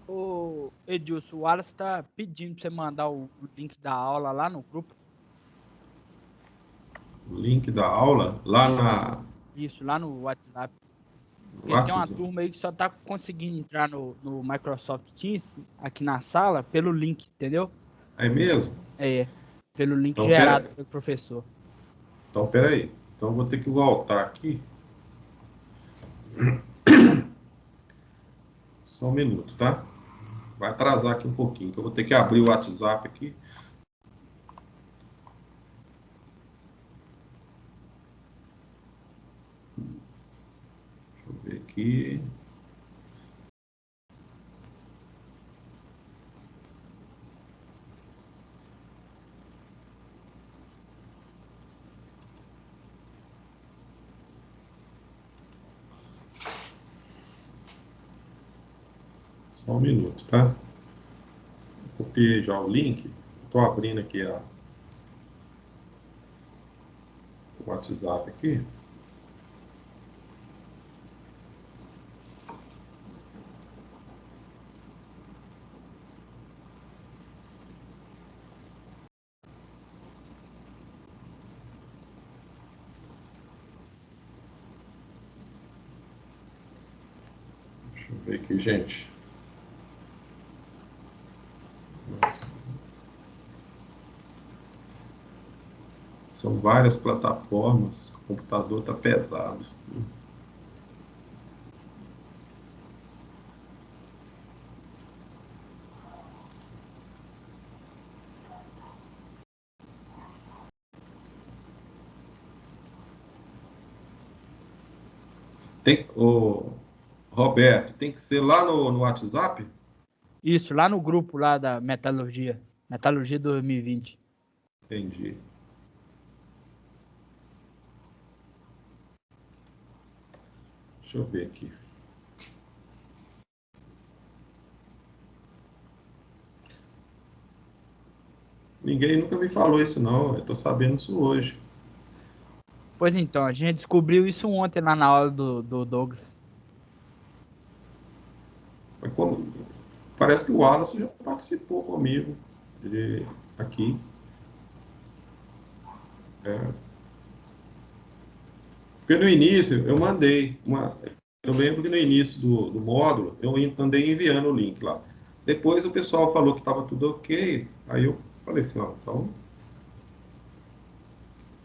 Ô, Edilson, o Wallace tá pedindo pra você mandar o link da aula lá no grupo. O link da aula lá Isso, lá no WhatsApp. no Porque tem uma WhatsApp. turma aí que só tá conseguindo entrar no Microsoft Teams, aqui na sala, pelo link, entendeu? É mesmo? É, pelo link Então, gerado pelo professor. pera aí. Então, eu vou ter que voltar aqui. Só um minuto, tá? Vai atrasar aqui um pouquinho, que eu vou ter que abrir o WhatsApp aqui. Deixa eu ver aqui. Só um minuto, tá? Copiei já o link. Estou abrindo aqui o WhatsApp aqui. Deixa eu ver aqui, gente. Nossa. São várias plataformas. O computador está pesado. Roberto, tem que ser lá no WhatsApp? Isso, lá no grupo lá da Metalurgia. Metalurgia 2020. Entendi. Deixa eu ver aqui. Ninguém nunca me falou isso, não. Eu tô sabendo isso hoje. Pois então, a gente descobriu isso ontem lá na aula do Douglas. Mas parece que o Wallace já participou comigo aqui. É. Porque no início eu mandei eu lembro que no início do módulo eu andei enviando o link lá. Depois o pessoal falou que estava tudo ok. Aí eu falei assim, ó, então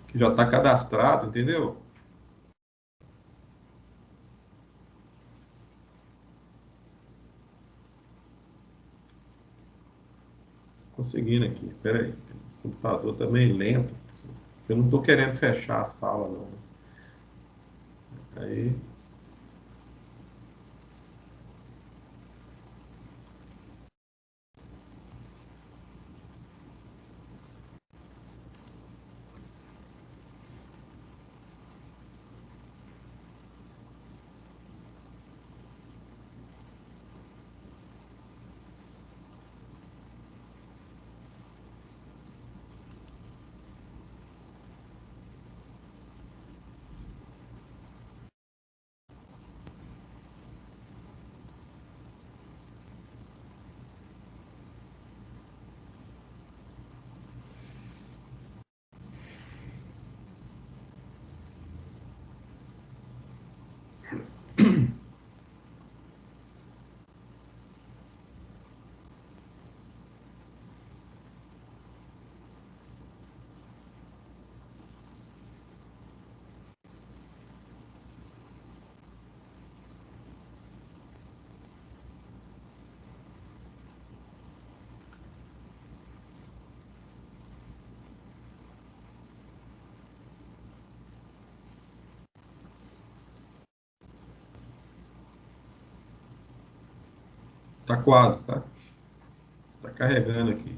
que já está cadastrado, entendeu? Conseguindo aqui. Peraí. O computador também lento. Eu não estou querendo fechar a sala, não. Aí. Tá quase, tá? Tá carregando aqui.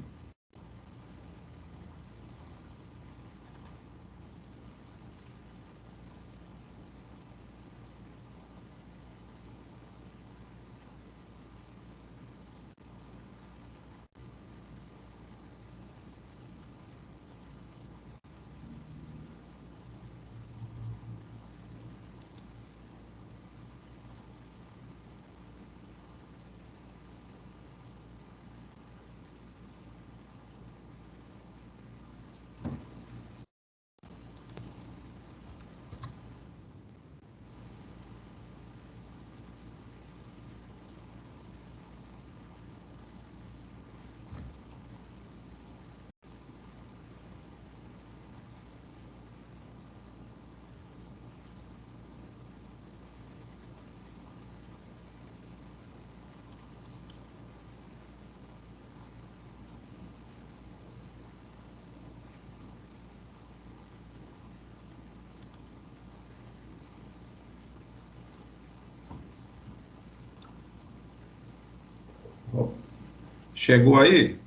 Chegou aí?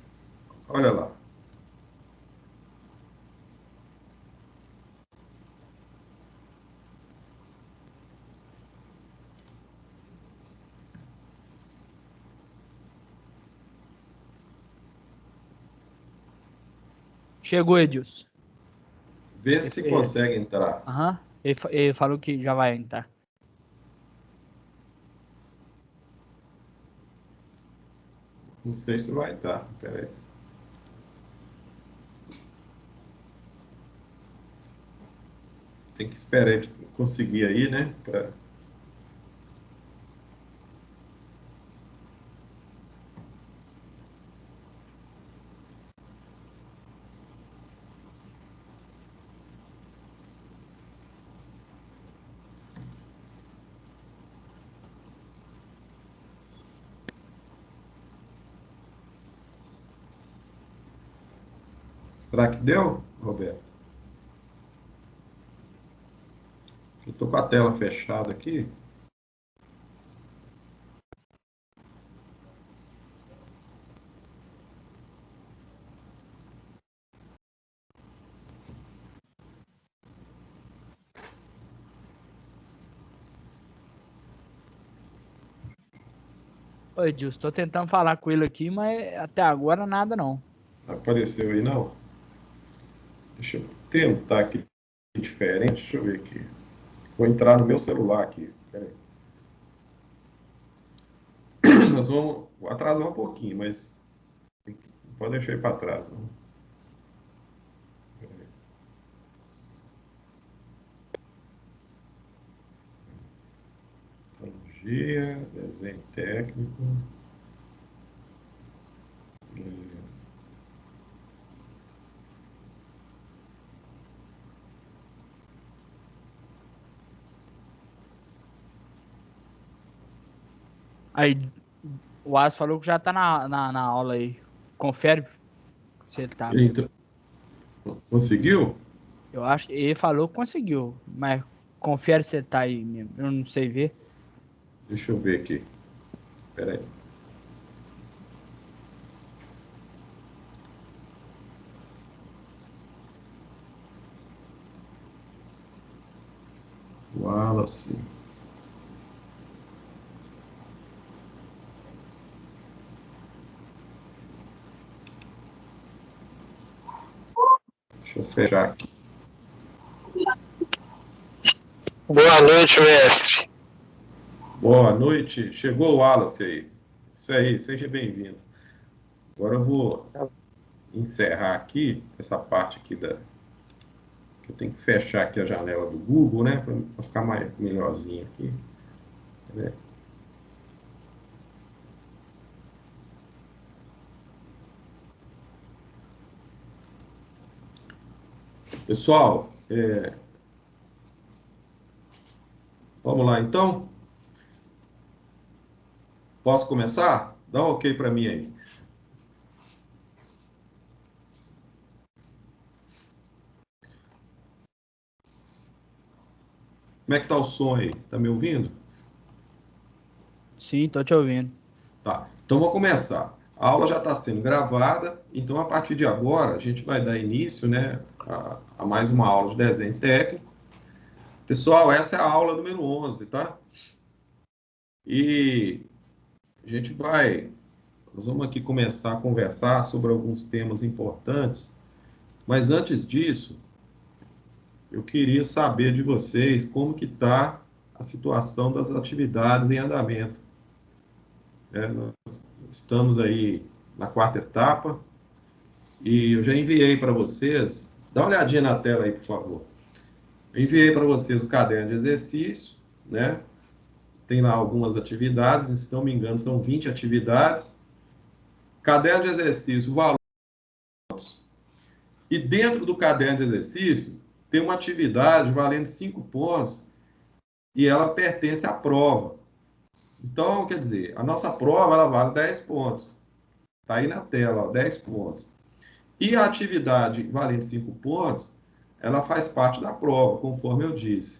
Olha lá. Chegou, Edilson. Vê se consegue entrar. Aham. Ele falou que já vai entrar. Não sei se vai estar. Pera aí. Tem que esperar ele conseguir aí, né? Será que deu, Roberto? Eu tô com a tela fechada aqui. Ô, Edilson, tô tentando falar com ele aqui, mas até agora nada não. Apareceu aí, não? Deixa eu tentar aqui diferente. Deixa eu ver aqui. Vou entrar no meu celular aqui. Peraí. Nós vamos atrasar um pouquinho, mas não pode deixar ir para trás. Não. Tecnologia, desenho técnico. Aí, o As falou que já tá na aula aí. Confere se ele tá mesmo. Então, conseguiu? Eu acho que ele falou que conseguiu, mas confere se ele tá aí mesmo. Eu não sei ver. Deixa eu ver aqui. Peraí. Wallace. Deixa eu fechar aqui. Boa noite, mestre. Boa noite. Chegou o Wallace aí. Isso aí, seja bem-vindo. Agora eu vou encerrar aqui essa parte aqui da. Eu tenho que fechar aqui a janela do Google, né? Para ficar melhorzinho aqui. Né? Pessoal, vamos lá então? Posso começar? Dá um ok para mim aí. Como é que tá o som aí? Tá me ouvindo? Sim, tô te ouvindo. Tá, então vou começar. A aula já está sendo gravada, então a partir de agora a gente vai dar início, né, a mais uma aula de desenho técnico. Pessoal, essa é a aula número 11, tá? E nós vamos aqui começar a conversar sobre alguns temas importantes, mas antes disso, eu queria saber de vocês como que está a situação das atividades em andamento. Nós estamos aí na quarta etapa e eu já enviei para vocês, dá uma olhadinha na tela aí, por favor. Eu enviei para vocês o caderno de exercício, né? Tem lá algumas atividades, se não me engano, são 20 atividades. Caderno de exercício, valores. E dentro do caderno de exercício, tem uma atividade valendo 5 pontos e ela pertence à prova. Então, quer dizer, a nossa prova ela vale 10 pontos. Está aí na tela, ó, 10 pontos. E a atividade valendo 5 pontos, ela faz parte da prova, conforme eu disse.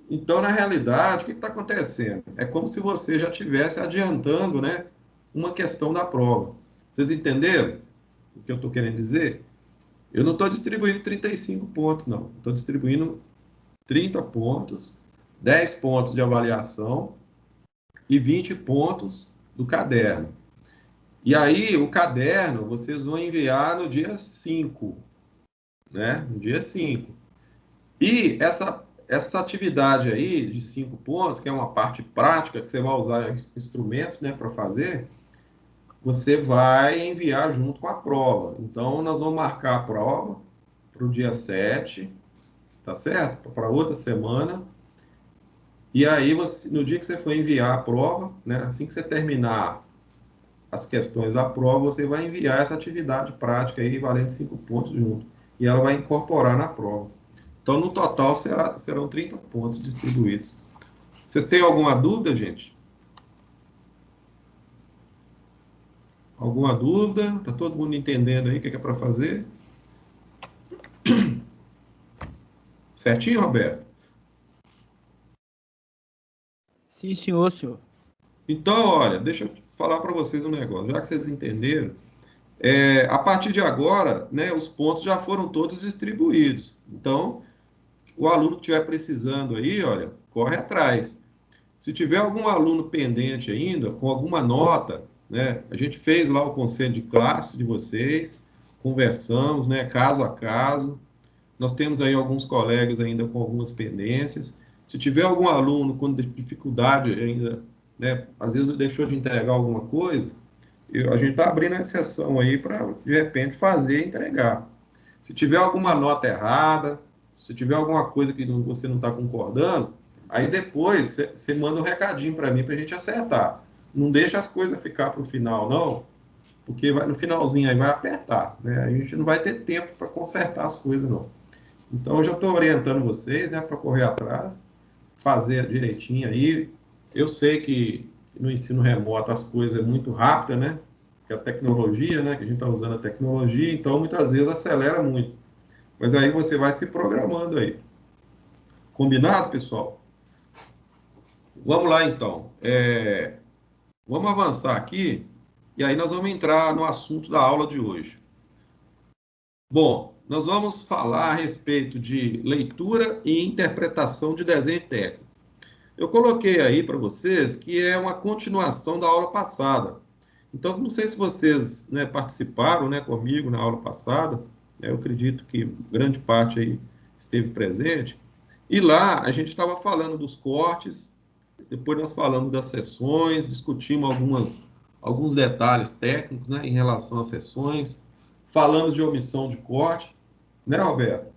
Então, na realidade, o que está acontecendo? É como se você já estivesse adiantando, né, uma questão da prova. Vocês entenderam o que eu estou querendo dizer? Eu não estou distribuindo 35 pontos, não. Estou distribuindo 30 pontos, 10 pontos de avaliação e 20 pontos do caderno. E aí, o caderno, vocês vão enviar no dia 5, né? No dia 5. E essa atividade aí de 5 pontos, que é uma parte prática, que você vai usar instrumentos, né, para fazer, você vai enviar junto com a prova. Então, nós vamos marcar a prova para o dia 7, tá certo? Para outra semana. E aí, no dia que você for enviar a prova, né, assim que você terminar as questões da prova, você vai enviar essa atividade prática aí, valendo 5 pontos junto. E ela vai incorporar na prova. Então, no total, serão 30 pontos distribuídos. Vocês têm alguma dúvida, gente? Alguma dúvida? Está todo mundo entendendo aí o que é para fazer? Certinho, Roberto? Sim, senhor, senhor. Então, olha, deixa eu falar para vocês um negócio. Já que vocês entenderam, a partir de agora, né, os pontos já foram todos distribuídos. Então, o aluno que estiver precisando aí, olha, corre atrás. Se tiver algum aluno pendente ainda, com alguma nota, né, a gente fez lá o conselho de classe de vocês, conversamos, né, caso a caso. Nós temos aí alguns colegas ainda com algumas pendências. Se tiver algum aluno com dificuldade ainda, né, às vezes deixou de entregar alguma coisa, a gente está abrindo a exceção aí para, de repente, fazer e entregar. Se tiver alguma nota errada, se tiver alguma coisa que você não está concordando, aí depois você manda um recadinho para mim para a gente acertar. Não deixa as coisas ficar para o final, não, porque no finalzinho aí vai apertar, né? A gente não vai ter tempo para consertar as coisas, não. Então, eu já estou orientando vocês, né, para correr atrás, fazer direitinho aí. Eu sei que no ensino remoto as coisas é muito rápida, né? Que a tecnologia, né? Que a gente está usando a tecnologia, então muitas vezes acelera muito. Mas aí você vai se programando aí. Combinado, pessoal? Vamos lá, então. Vamos avançar aqui, e aí nós vamos entrar no assunto da aula de hoje. Bom, nós vamos falar a respeito de leitura e interpretação de desenho técnico. Eu coloquei aí para vocês que é uma continuação da aula passada. Então, não sei se vocês, né, participaram, né, comigo na aula passada, né, eu acredito que grande parte aí esteve presente, e lá a gente estava falando dos cortes, depois nós falamos das sessões, discutimos alguns detalhes técnicos, né, em relação às sessões, falamos de omissão de corte, né, Roberto?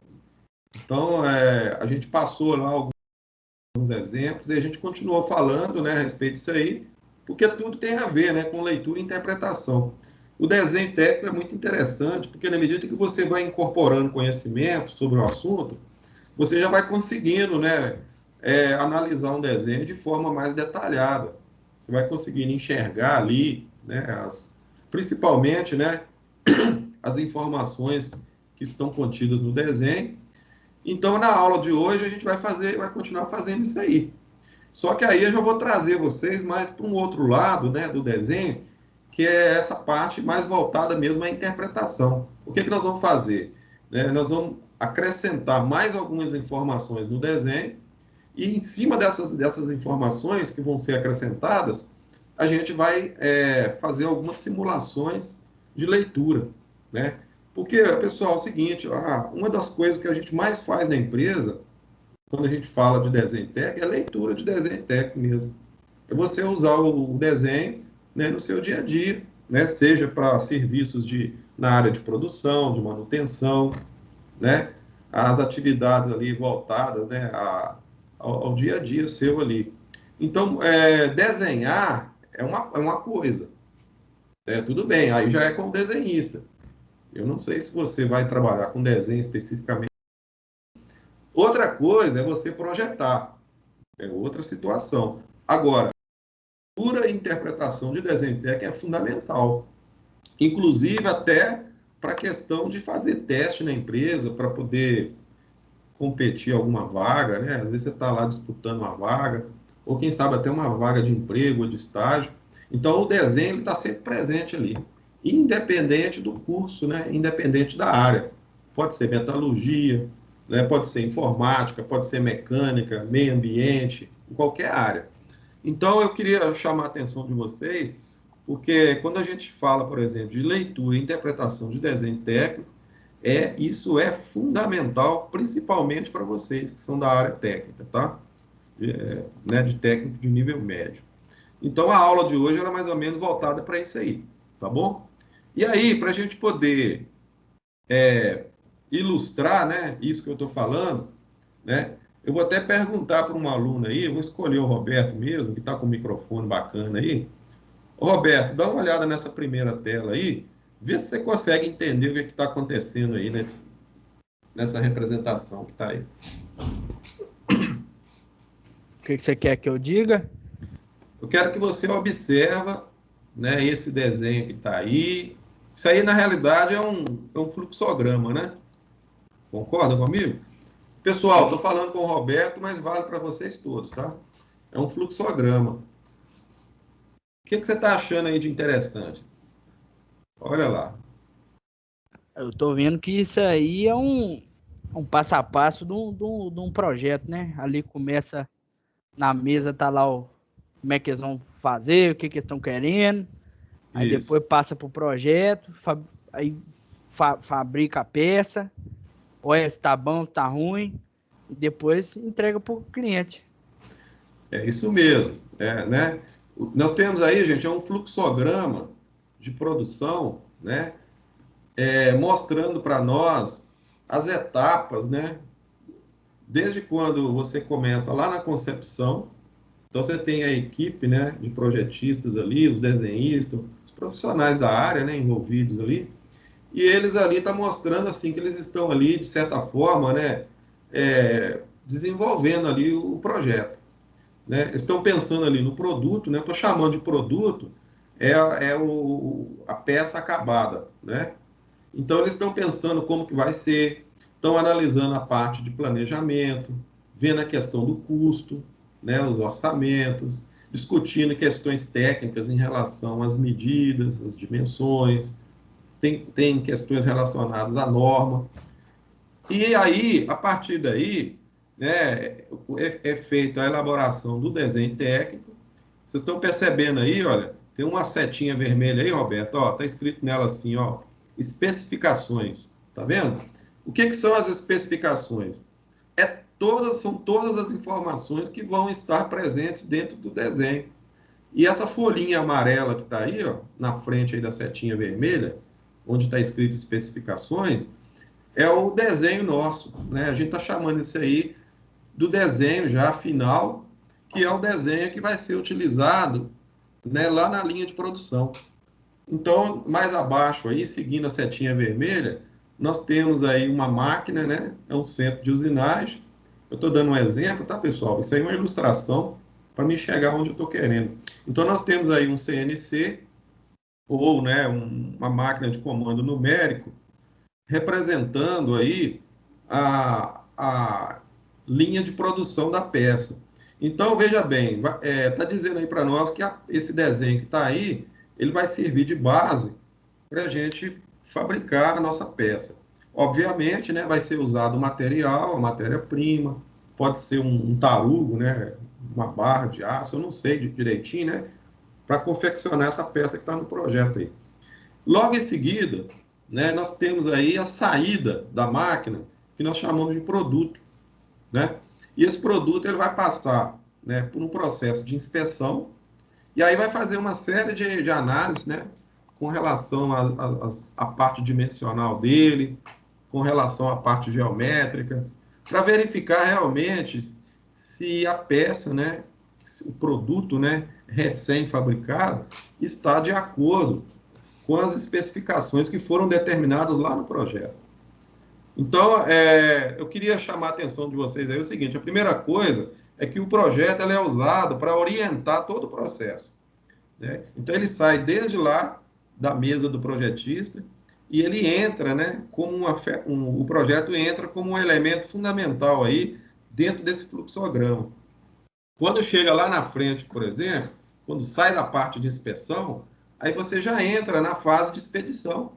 Então, a gente passou lá alguns exemplos, e a gente continuou falando, né, a respeito disso aí, porque tudo tem a ver, né, com leitura e interpretação. O desenho técnico é muito interessante, porque na medida que você vai incorporando conhecimento sobre o assunto, você já vai conseguindo, né, analisar um desenho de forma mais detalhada. Você vai conseguindo enxergar ali, né, principalmente, né, as informações que estão contidas no desenho. Então, na aula de hoje, a gente vai continuar fazendo isso aí. Só que aí eu já vou trazer vocês mais para um outro lado, né, do desenho, que é essa parte mais voltada mesmo à interpretação. O que nós vamos fazer? Nós vamos acrescentar mais algumas informações no desenho, e em cima dessas informações que vão ser acrescentadas, a gente vai fazer algumas simulações de leitura, né? Porque, pessoal, é o seguinte, uma das coisas que a gente mais faz na empresa, quando a gente fala de desenho técnico, é leitura de desenho técnico mesmo. É você usar o desenho, né, no seu dia a dia, né, seja para serviços na área de produção, de manutenção, né, as atividades ali voltadas, né, ao dia a dia seu ali. Então, desenhar é uma coisa. Tudo bem, aí já é com o desenhista. Eu não sei se você vai trabalhar com desenho especificamente. Outra coisa é você projetar. É outra situação. Agora, a pura interpretação de desenho técnico é fundamental. Inclusive até para a questão de fazer teste na empresa, para poder competir alguma vaga, né? Às vezes você está lá disputando uma vaga, ou quem sabe até uma vaga de emprego ou de estágio. Então, o desenho está sempre presente ali, independente do curso, né? Independente da área. Pode ser metalurgia, né? Pode ser informática, pode ser mecânica, meio ambiente, em qualquer área. Então, eu queria chamar a atenção de vocês, porque quando a gente fala, por exemplo, de leitura e interpretação de desenho técnico, isso é fundamental, principalmente para vocês que são da área técnica, tá? Né, de técnico de nível médio. Então, a aula de hoje era mais ou menos voltada para isso aí, tá bom? E aí, para a gente poder ilustrar, né, isso que eu estou falando, né, eu vou até perguntar para um aluno aí, eu vou escolher o Roberto mesmo, que está com o microfone bacana aí. Ô, Roberto, dá uma olhada nessa primeira tela aí, vê se você consegue entender o que está acontecendo aí nessa representação que está aí. O que você quer que eu diga? Eu quero que você observa, né, esse desenho que está aí. Isso aí, na realidade, é um fluxograma, né? Concorda comigo? Pessoal, estou falando com o Roberto, mas vale para vocês todos, tá? É um fluxograma. O que você está achando aí de interessante? Olha lá. Eu tô vendo que isso aí é um passo a passo de um projeto, né? Ali começa na mesa, tá lá como é que eles vão fazer, o que eles estão querendo. Aí Isso. depois passa pro projeto, aí fabrica a peça, olha se tá bom, se tá ruim, e depois entrega pro cliente. É isso mesmo, né? Nós temos aí, gente, um fluxograma de produção, né? Mostrando para nós as etapas, né? Desde quando você começa lá na concepção, então você tem a equipe, né, de projetistas ali, os desenhistas, os profissionais da área, né, envolvidos ali, e eles ali estão mostrando assim que eles estão ali de certa forma, né, desenvolvendo ali o projeto, né? Estão pensando ali no produto, né? Estou chamando de produto a peça acabada, né? Então eles estão pensando como que vai ser, estão analisando a parte de planejamento, vendo a questão do custo, né, os orçamentos, discutindo questões técnicas em relação às medidas, às dimensões, tem questões relacionadas à norma. E aí, a partir daí, né, é feita a elaboração do desenho técnico. Vocês estão percebendo aí, olha, tem uma setinha vermelha aí, Roberto, ó, tá escrito nela assim, ó, especificações, tá vendo? O que são as especificações? São todas as informações que vão estar presentes dentro do desenho. E essa folhinha amarela que está aí, ó, na frente aí da setinha vermelha, onde está escrito especificações, é o desenho nosso, né? A gente está chamando isso aí do desenho já final, que é o desenho que vai ser utilizado, né, lá na linha de produção. Então, mais abaixo aí, seguindo a setinha vermelha, nós temos aí uma máquina, né? É um centro de usinagem. Eu estou dando um exemplo, tá, pessoal? Isso aí é uma ilustração para me chegar onde eu estou querendo. Então, nós temos aí um CNC, ou, né, uma máquina de comando numérico, representando aí a linha de produção da peça. Então, veja bem, está dizendo aí para nós que esse desenho que está aí, ele vai servir de base para a gente fabricar a nossa peça. Obviamente, né, vai ser usado o material, a matéria-prima, pode ser um tarugo, né, uma barra de aço, eu não sei direitinho, né, para confeccionar essa peça que está no projeto aí. Logo em seguida, né, nós temos aí a saída da máquina, que nós chamamos de produto, né? E esse produto ele vai passar, né, por um processo de inspeção, e aí vai fazer uma série de análises, né, com relação à parte dimensional dele, com relação à parte geométrica, para verificar realmente se a peça, né, o produto, né, recém-fabricado, está de acordo com as especificações que foram determinadas lá no projeto. Então, eu queria chamar a atenção de vocês aí o seguinte: a primeira coisa é que o projeto é usado para orientar todo o processo, né? Então, ele sai desde lá da mesa do projetista e ele entra, né, como o projeto entra como um elemento fundamental aí dentro desse fluxograma. Quando chega lá na frente, por exemplo, quando sai da parte de inspeção, aí você já entra na fase de expedição.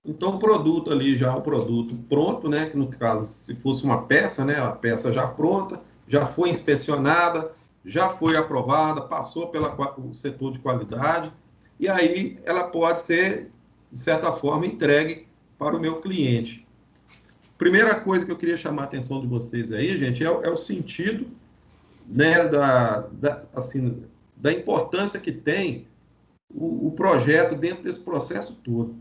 Então, o produto ali já é um produto pronto, né? Que no caso, se fosse uma peça, né? A peça já pronta, já foi inspecionada, já foi aprovada, passou pelo setor de qualidade, e aí ela pode ser, de certa forma, entregue para o meu cliente. Primeira coisa que eu queria chamar a atenção de vocês aí, gente, é o sentido, né, assim, da importância que tem o projeto dentro desse processo todo.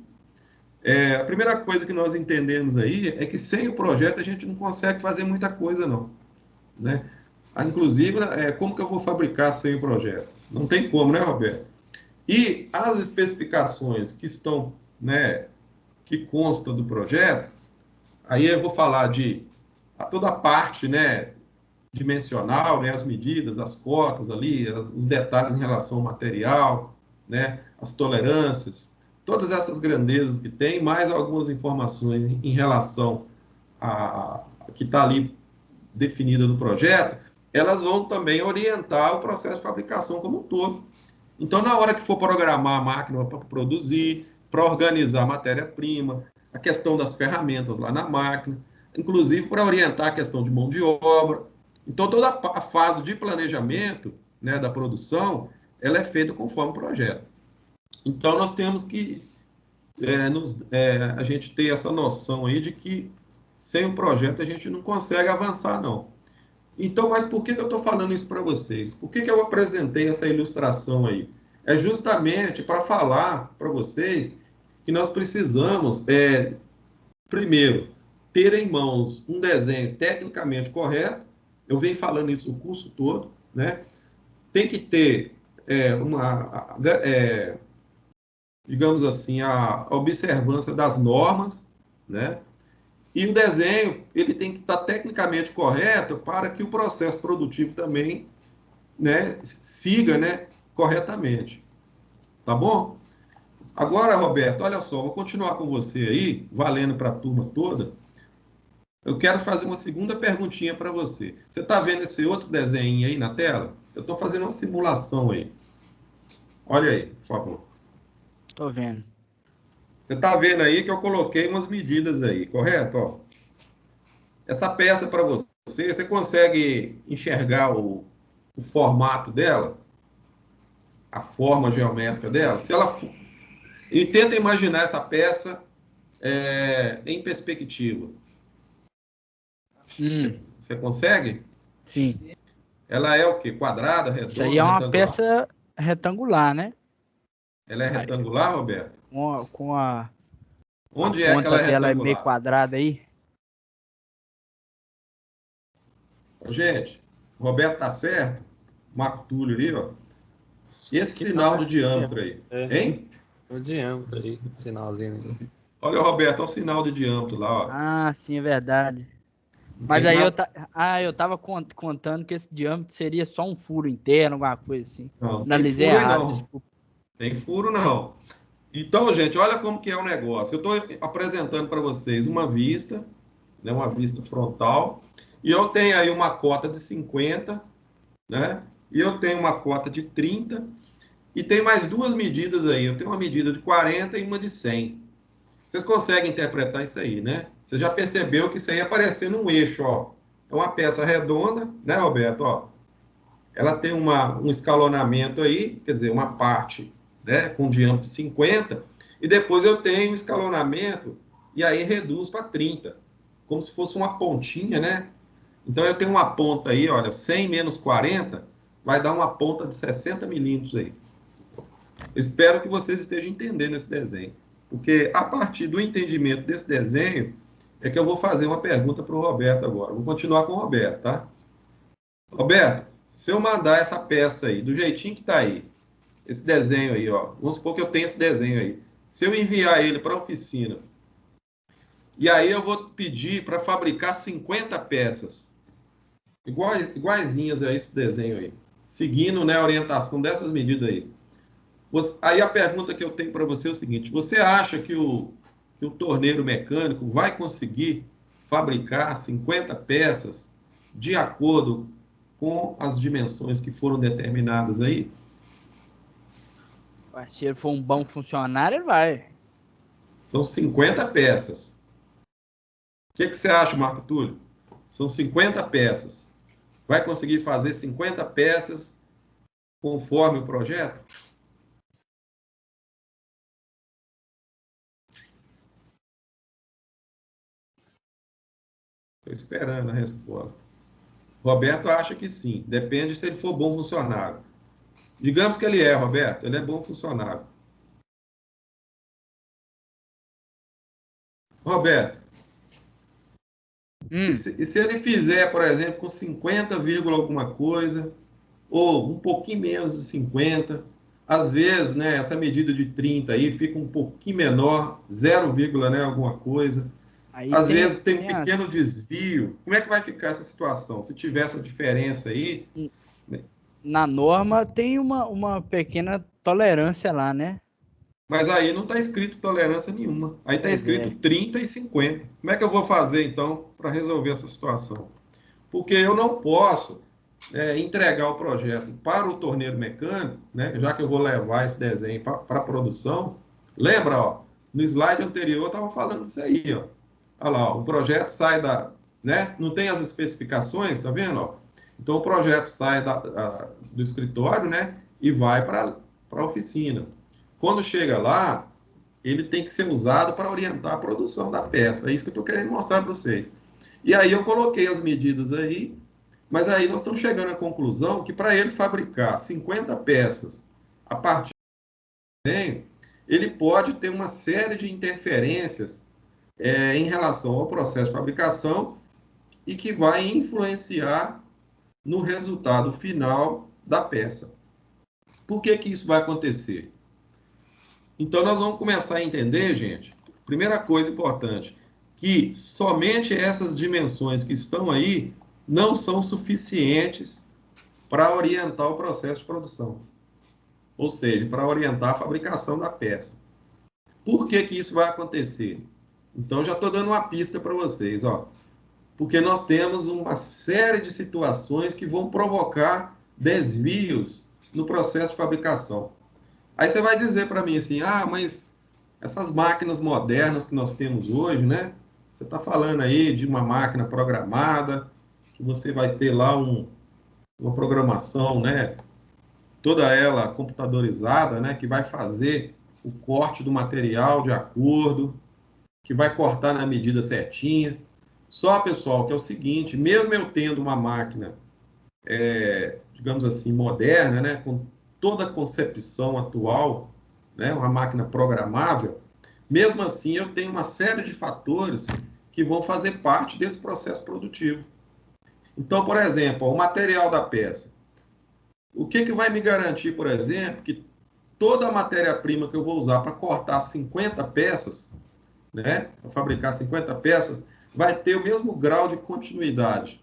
A primeira coisa que nós entendemos aí é que sem o projeto a gente não consegue fazer muita coisa, não. Né? Inclusive, como que eu vou fabricar sem o projeto? Não tem como, né, Roberto? E as especificações que estão, né, que constam do projeto, aí eu vou falar de toda a parte, né, dimensional, né, as medidas, as cotas ali, os detalhes em relação ao material, né, as tolerâncias, todas essas grandezas que tem, mais algumas informações em relação a que está ali definida no projeto, elas vão também orientar o processo de fabricação como um todo. Então, na hora que for programar a máquina para produzir, para organizar a matéria-prima, a questão das ferramentas lá na máquina, inclusive para orientar a questão de mão de obra. Então, toda a fase de planejamento, né, da produção, ela é feita conforme o projeto. Então, nós temos que a gente ter essa noção aí de que sem o projeto a gente não consegue avançar, não. Então, mas por que eu estou falando isso para vocês? Por que eu apresentei essa ilustração aí? É justamente para falar para vocês que nós precisamos, primeiro, ter em mãos um desenho tecnicamente correto. Eu venho falando isso o curso todo, né? Tem que ter digamos assim, a observância das normas, né? E o desenho, ele tem que estar tecnicamente correto para que o processo produtivo também, né, siga, né, corretamente. Tá bom? Agora, Roberto, olha só, vou continuar com você aí, valendo para a turma toda. Eu quero fazer uma segunda perguntinha para você. Você está vendo esse outro desenho aí na tela? Eu estou fazendo uma simulação aí. Olha aí, por favor. Tô vendo. Você está vendo aí que eu coloquei umas medidas aí, correto? Ó, essa peça para você consegue enxergar o formato dela? A forma geométrica dela? Se ela for... E tenta imaginar essa peça em perspectiva. Você consegue? Sim. Ela é o quê? Quadrada, Isso aí é redonda, uma retangular? peça retangular, né? Ela é retangular, Roberto? Com a Onde é que ponta ela é dela é meio retangular? quadrada aí. Gente, o Roberto tá certo? Marco Túlio aí, ó. Esse Que sinal não, de diâmetro aí, hein? o diâmetro aí, sinalzinho. Olha, Roberto, olha o sinal de diâmetro lá, ó. Ah, sim, é verdade. Não Mas tem aí nada... eu tava contando que esse diâmetro seria só um furo interno, alguma coisa assim. Não, tem Analisei furo aí errado, não. desculpa. Tem furo não. Então, gente, olha como que é o negócio. Eu estou apresentando para vocês uma vista, né, uma vista frontal, e eu tenho aí uma cota de 50, né? E eu tenho uma cota de 30, e tem mais duas medidas aí. Eu tenho uma medida de 40 e uma de 100. Vocês conseguem interpretar isso aí, né? Você já percebeu que isso aí aparecendo num eixo, ó. É uma peça redonda, né, Roberto? Ó, ela tem um escalonamento aí, quer dizer, uma parte, né, com diâmetro de 50, e depois eu tenho um escalonamento, e aí reduz para 30, como se fosse uma pontinha, né? Então eu tenho uma ponta aí, olha, 100 menos 40, vai dar uma ponta de 60 milímetros aí. Eu espero que vocês estejam entendendo esse desenho, porque a partir do entendimento desse desenho, é que eu vou fazer uma pergunta para o Roberto agora. Vou continuar com o Roberto, tá? Roberto, se eu mandar essa peça aí, do jeitinho que está aí, esse desenho aí, ó, vamos supor que eu tenho esse desenho aí. Se eu enviar ele para a oficina, e aí eu vou pedir para fabricar 50 peças, iguaizinhas a esse desenho aí, seguindo, né, a orientação dessas medidas aí. Aí a pergunta que eu tenho para você é o seguinte: você acha que o torneiro mecânico vai conseguir fabricar 50 peças de acordo com as dimensões que foram determinadas aí? Se ele for um bom funcionário, ele vai. São 50 peças. O que você acha, Marco Túlio? São 50 peças. Vai conseguir fazer 50 peças conforme o projeto? Estou esperando a resposta. Roberto acha que sim. Depende se ele for bom funcionário. Digamos que ele é, Roberto. Ele é bom funcionário. Roberto, e se ele fizer, por exemplo, com 50, alguma coisa, ou um pouquinho menos de 50, às vezes, né, essa medida de 30 aí fica um pouquinho menor, 0, né, alguma coisa. Aí Às vezes tem um pequeno desvio. Como é que vai ficar essa situação? Se tiver essa diferença aí... Na norma tem uma pequena tolerância lá, né? Mas aí não está escrito tolerância nenhuma. Aí está escrito 30 e 50. Como é que eu vou fazer, então, para resolver essa situação? Porque eu não posso entregar o projeto para o torneiro mecânico, né, já que eu vou levar esse desenho para a produção. Lembra, ó, no slide anterior eu estava falando isso aí. Ó. Olha lá, ó, o projeto sai da... Né, não tem as especificações, tá vendo? Ó? Então o projeto sai do escritório, né, e vai para a oficina. Quando chega lá, ele tem que ser usado para orientar a produção da peça. É isso que eu estou querendo mostrar para vocês. E aí eu coloquei as medidas aí, mas aí nós estamos chegando à conclusão que para ele fabricar 50 peças a partir do desenho, ele pode ter uma série de interferências em relação ao processo de fabricação e que vai influenciar no resultado final da peça. Por que que isso vai acontecer? Então, nós vamos começar a entender, gente, primeira coisa importante, que somente essas dimensões que estão aí não são suficientes para orientar o processo de produção. Ou seja, para orientar a fabricação da peça. Por que que isso vai acontecer? Então, já estou dando uma pista para vocês, ó. Porque nós temos uma série de situações que vão provocar desvios no processo de fabricação. Aí você vai dizer para mim assim, mas essas máquinas modernas que nós temos hoje, né? Você está falando aí de uma máquina programada, que você vai ter lá uma programação, né? Toda ela computadorizada, né? Que vai fazer o corte do material de acordo, que vai cortar na medida certinha. Só, pessoal, que é o seguinte, mesmo eu tendo uma máquina, digamos assim, moderna, né? Com toda a concepção atual, né? Uma máquina programável, mesmo assim eu tenho uma série de fatores que vão fazer parte desse processo produtivo. Então, por exemplo, o material da peça. O que vai me garantir, por exemplo, que toda a matéria-prima que eu vou usar para cortar 50 peças, né, para fabricar 50 peças, vai ter o mesmo grau de continuidade,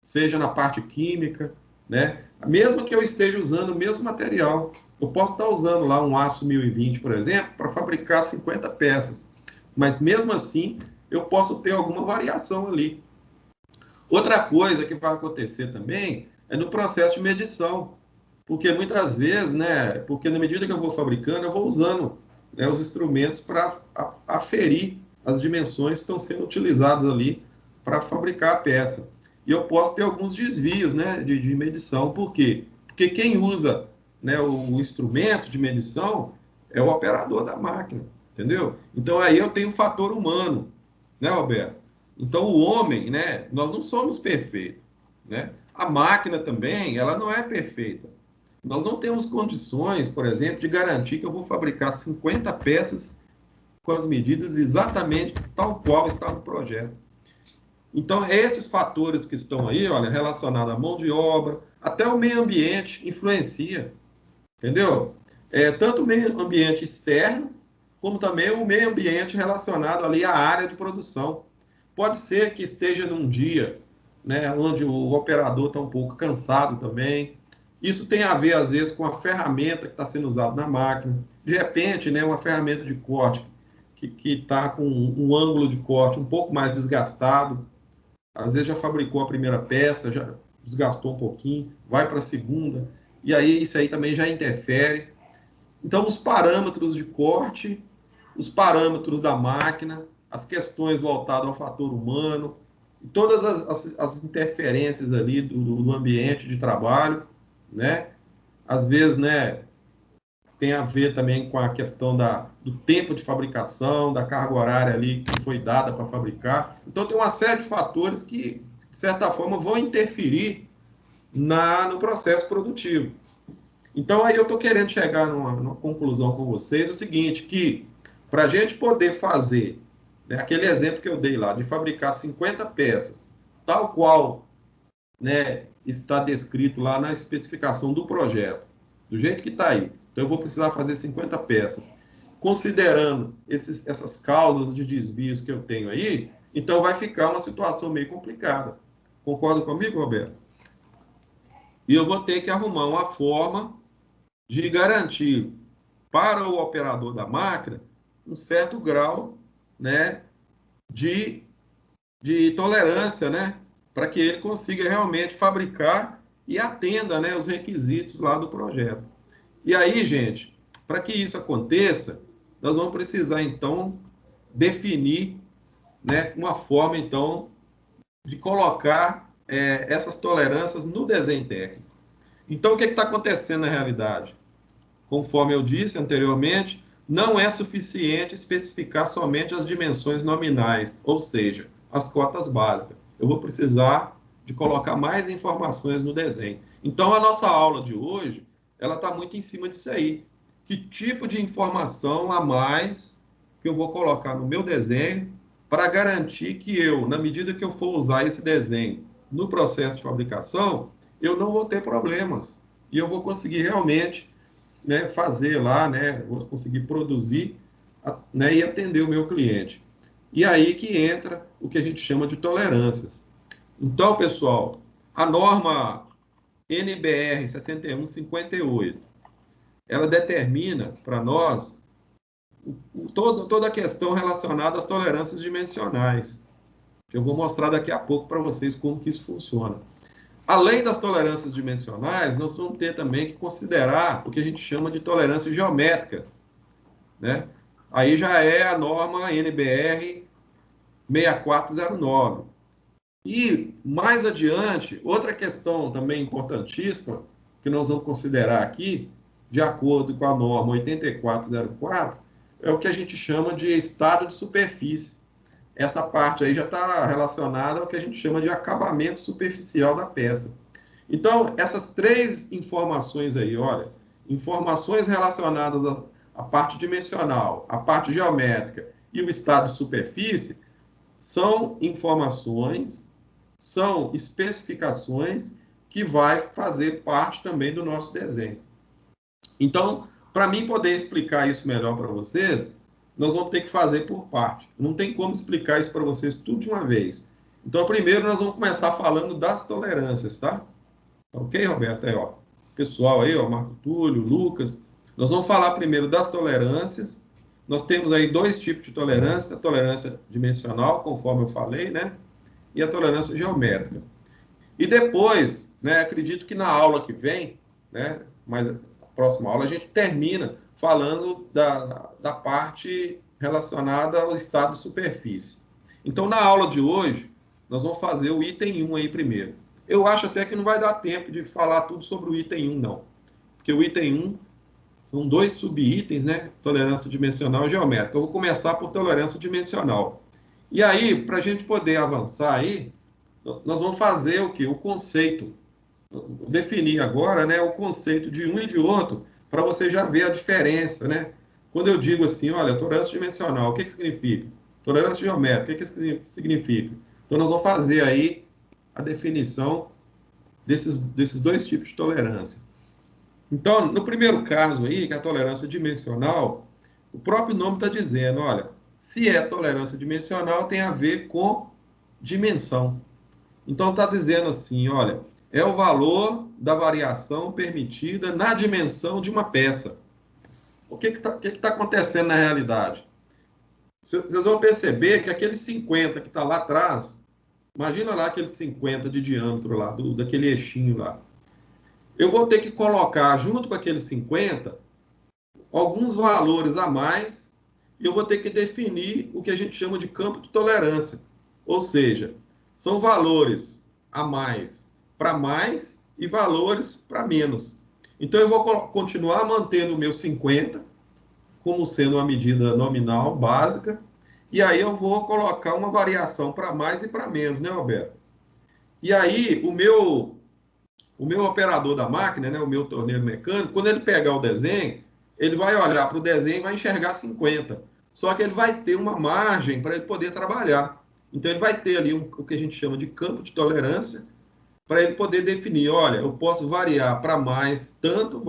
seja na parte química, né, mesmo que eu esteja usando o mesmo material. Eu posso estar usando lá um aço 1020, por exemplo, para fabricar 50 peças, mas mesmo assim eu posso ter alguma variação ali. Outra coisa que vai acontecer também é no processo de medição, porque muitas vezes, né, porque na medida que eu vou fabricando, eu vou usando, né, os instrumentos para aferir as dimensões que estão sendo utilizadas ali para fabricar a peça. E eu posso ter alguns desvios, né, de medição. Por quê? Porque quem usa, né, o instrumento de medição é o operador da máquina, entendeu? Então aí eu tenho um fator humano, né, Roberto? Então, o homem, né, nós não somos perfeitos, né? A máquina também, ela não é perfeita. Nós não temos condições, por exemplo, de garantir que eu vou fabricar 50 peças com as medidas exatamente tal qual está no projeto. Então, esses fatores que estão aí, olha, relacionados à mão de obra, até o meio ambiente influencia, entendeu? Tanto o meio ambiente externo, como também o meio ambiente relacionado ali à área de produção. Pode ser que esteja num dia, né, onde o operador está um pouco cansado também. Isso tem a ver, às vezes, com a ferramenta que está sendo usada na máquina. De repente, né, uma ferramenta de corte que está com um ângulo de corte um pouco mais desgastado. Às vezes já fabricou a primeira peça, já desgastou um pouquinho, vai para a segunda. E aí isso aí também já interfere. Então, os parâmetros de corte, os parâmetros da máquina, as questões voltadas ao fator humano, todas as interferências ali do ambiente de trabalho, né? Às vezes, né, tem a ver também com a questão do tempo de fabricação, da carga horária ali que foi dada para fabricar. Então, tem uma série de fatores que, de certa forma, vão interferir no processo produtivo. Então, aí eu estou querendo chegar numa conclusão com vocês, o seguinte, que para a gente poder fazer, né, aquele exemplo que eu dei lá, de fabricar 50 peças, tal qual, né, está descrito lá na especificação do projeto, do jeito que está aí. Então, eu vou precisar fazer 50 peças. Considerando essas causas de desvios que eu tenho aí, então vai ficar uma situação meio complicada. Concorda comigo, Roberto? E eu vou ter que arrumar uma forma de garantir para o operador da máquina um certo grau, né, de tolerância, né, para que ele consiga realmente fabricar e atenda, né, os requisitos lá do projeto. E aí, gente, para que isso aconteça, nós vamos precisar, então, definir, né, uma forma, então, de colocar essas tolerâncias no desenho técnico. Então, o que está acontecendo na realidade? Conforme eu disse anteriormente, não é suficiente especificar somente as dimensões nominais, ou seja, as cotas básicas. Eu vou precisar de colocar mais informações no desenho. Então, a nossa aula de hoje, ela está muito em cima disso aí. Que tipo de informação a mais que eu vou colocar no meu desenho para garantir que eu, na medida que eu for usar esse desenho no processo de fabricação, eu não vou ter problemas. E eu vou conseguir realmente, né, fazer lá, né, vou conseguir produzir, né, e atender o meu cliente. E aí que entra o que a gente chama de tolerâncias. Então, pessoal, a norma NBR 6158, ela determina para nós toda a questão relacionada às tolerâncias dimensionais. Eu vou mostrar daqui a pouco para vocês como que isso funciona. Além das tolerâncias dimensionais, nós vamos ter também que considerar o que a gente chama de tolerância geométrica, né? Aí já é a norma NBR 6409. E, mais adiante, outra questão também importantíssima, que nós vamos considerar aqui, de acordo com a norma 8404, é o que a gente chama de estado de superfície. Essa parte aí já está relacionada ao que a gente chama de acabamento superficial da peça. Então, essas três informações aí, olha, informações relacionadas à parte dimensional, à parte geométrica e o estado de superfície, são informações, são especificações que vai fazer parte também do nosso desenho. Então, para mim poder explicar isso melhor para vocês, nós vamos ter que fazer por parte. Não tem como explicar isso para vocês tudo de uma vez. Então, primeiro nós vamos começar falando das tolerâncias, tá? Ok, Roberto? Aí, ó. Pessoal aí, ó, Marco Túlio, Lucas. Nós vamos falar primeiro das tolerâncias. Nós temos aí dois tipos de tolerância: a tolerância dimensional, conforme eu falei, né? E a tolerância geométrica. E depois, né, acredito que na aula que vem, né, mas a próxima aula, a gente termina falando da parte relacionada ao estado de superfície. Então, na aula de hoje, nós vamos fazer o item 1 aí primeiro. Eu acho até que não vai dar tempo de falar tudo sobre o item 1, não. Porque o item 1 são dois subitens, né? Tolerância dimensional e geométrica. Eu vou começar por tolerância dimensional. E aí, para a gente poder avançar aí, nós vamos fazer o quê? O conceito. Definir agora, né, o conceito de um e de outro, para você já ver a diferença, né? Quando eu digo assim, olha, tolerância dimensional, o que significa? Tolerância geométrica, o que significa? Então, nós vamos fazer aí a definição desses dois tipos de tolerância. Então, no primeiro caso aí, que é a tolerância dimensional, o próprio nome está dizendo, olha, se é tolerância dimensional, tem a ver com dimensão. Então, está dizendo assim, olha, é o valor da variação permitida na dimensão de uma peça. O que está acontecendo na realidade? Vocês vão perceber que aquele 50 que está lá atrás, imagina lá aquele 50 de diâmetro lá, daquele eixinho lá. Eu vou ter que colocar junto com aquele 50 alguns valores a mais, e eu vou ter que definir o que a gente chama de campo de tolerância. Ou seja, são valores a mais para mais e valores para menos. Então, eu vou continuar mantendo o meu 50 como sendo uma medida nominal básica, e aí eu vou colocar uma variação para mais e para menos, né, Roberto? E aí, o meu operador da máquina, né, o meu torneiro mecânico, quando ele pegar o desenho, ele vai olhar para o desenho e vai enxergar 50. Só que ele vai ter uma margem para ele poder trabalhar. Então, ele vai ter ali o que a gente chama de campo de tolerância, para ele poder definir, olha, eu posso variar para mais tanto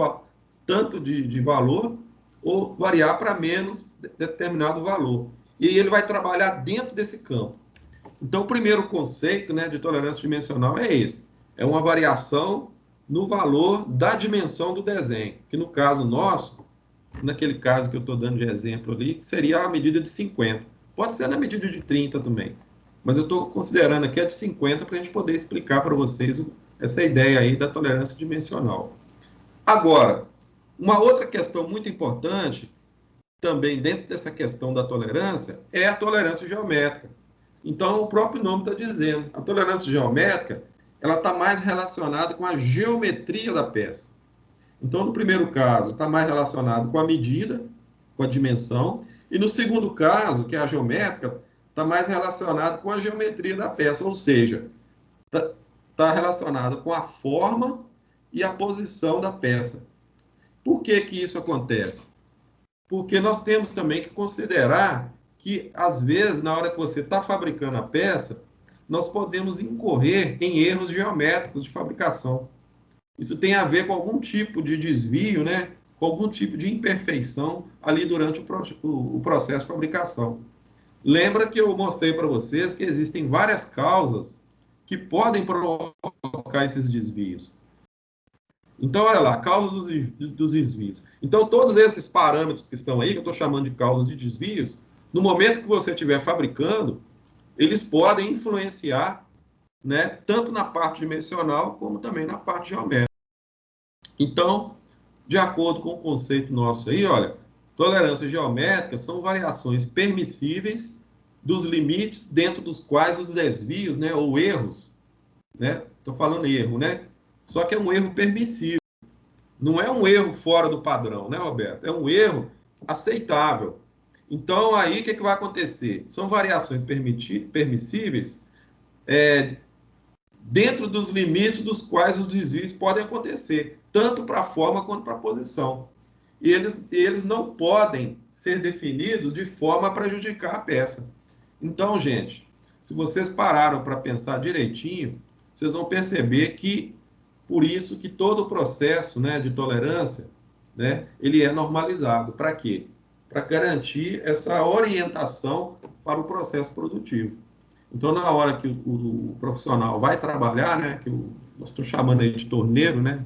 de valor, ou variar para menos determinado valor. E ele vai trabalhar dentro desse campo. Então, o primeiro conceito, né, de tolerância dimensional é esse. É uma variação no valor da dimensão do desenho, que no caso nosso, naquele caso que eu estou dando de exemplo ali, seria a medida de 50. Pode ser na medida de 30 também. Mas eu estou considerando aqui a de 50 para a gente poder explicar para vocês essa ideia aí da tolerância dimensional. Agora, uma outra questão muito importante, também dentro dessa questão da tolerância, é a tolerância geométrica. Então, o próprio nome está dizendo, a tolerância geométrica, ela está mais relacionada com a geometria da peça. Então, no primeiro caso, está mais relacionado com a medida, com a dimensão, e no segundo caso, que é a geométrica, está mais relacionado com a geometria da peça, ou seja, está relacionado com a forma e a posição da peça. Por que que isso acontece? Porque nós temos também que considerar que, às vezes, na hora que você está fabricando a peça, nós podemos incorrer em erros geométricos de fabricação. Isso tem a ver com algum tipo de desvio, né? Com algum tipo de imperfeição ali durante o processo de fabricação. Lembra que eu mostrei para vocês que existem várias causas que podem provocar esses desvios. Então, olha lá, causa dos desvios. Então, todos esses parâmetros que estão aí, que eu estou chamando de causas de desvios, no momento que você estiver fabricando, eles podem influenciar, né, tanto na parte dimensional como também na parte geométrica. Então, de acordo com o conceito nosso aí, olha, tolerância geométrica são variações permissíveis dos limites dentro dos quais os desvios, né, ou erros, né, estou falando erro, né, só que é um erro permissível. Não é um erro fora do padrão, né, Roberto? É um erro aceitável. Então, aí, o que vai acontecer? São variações permissíveis dentro dos limites dos quais os desvios podem acontecer, tanto para a forma quanto para a posição. E eles não podem ser definidos de forma a prejudicar a peça. Então, gente, se vocês pararam para pensar direitinho, vocês vão perceber que, por isso que todo o processo, né, de tolerância, né, ele é normalizado. Para quê? Para garantir essa orientação para o processo produtivo. Então, na hora que o profissional vai trabalhar, né, que nós estamos chamando aí de torneiro, né,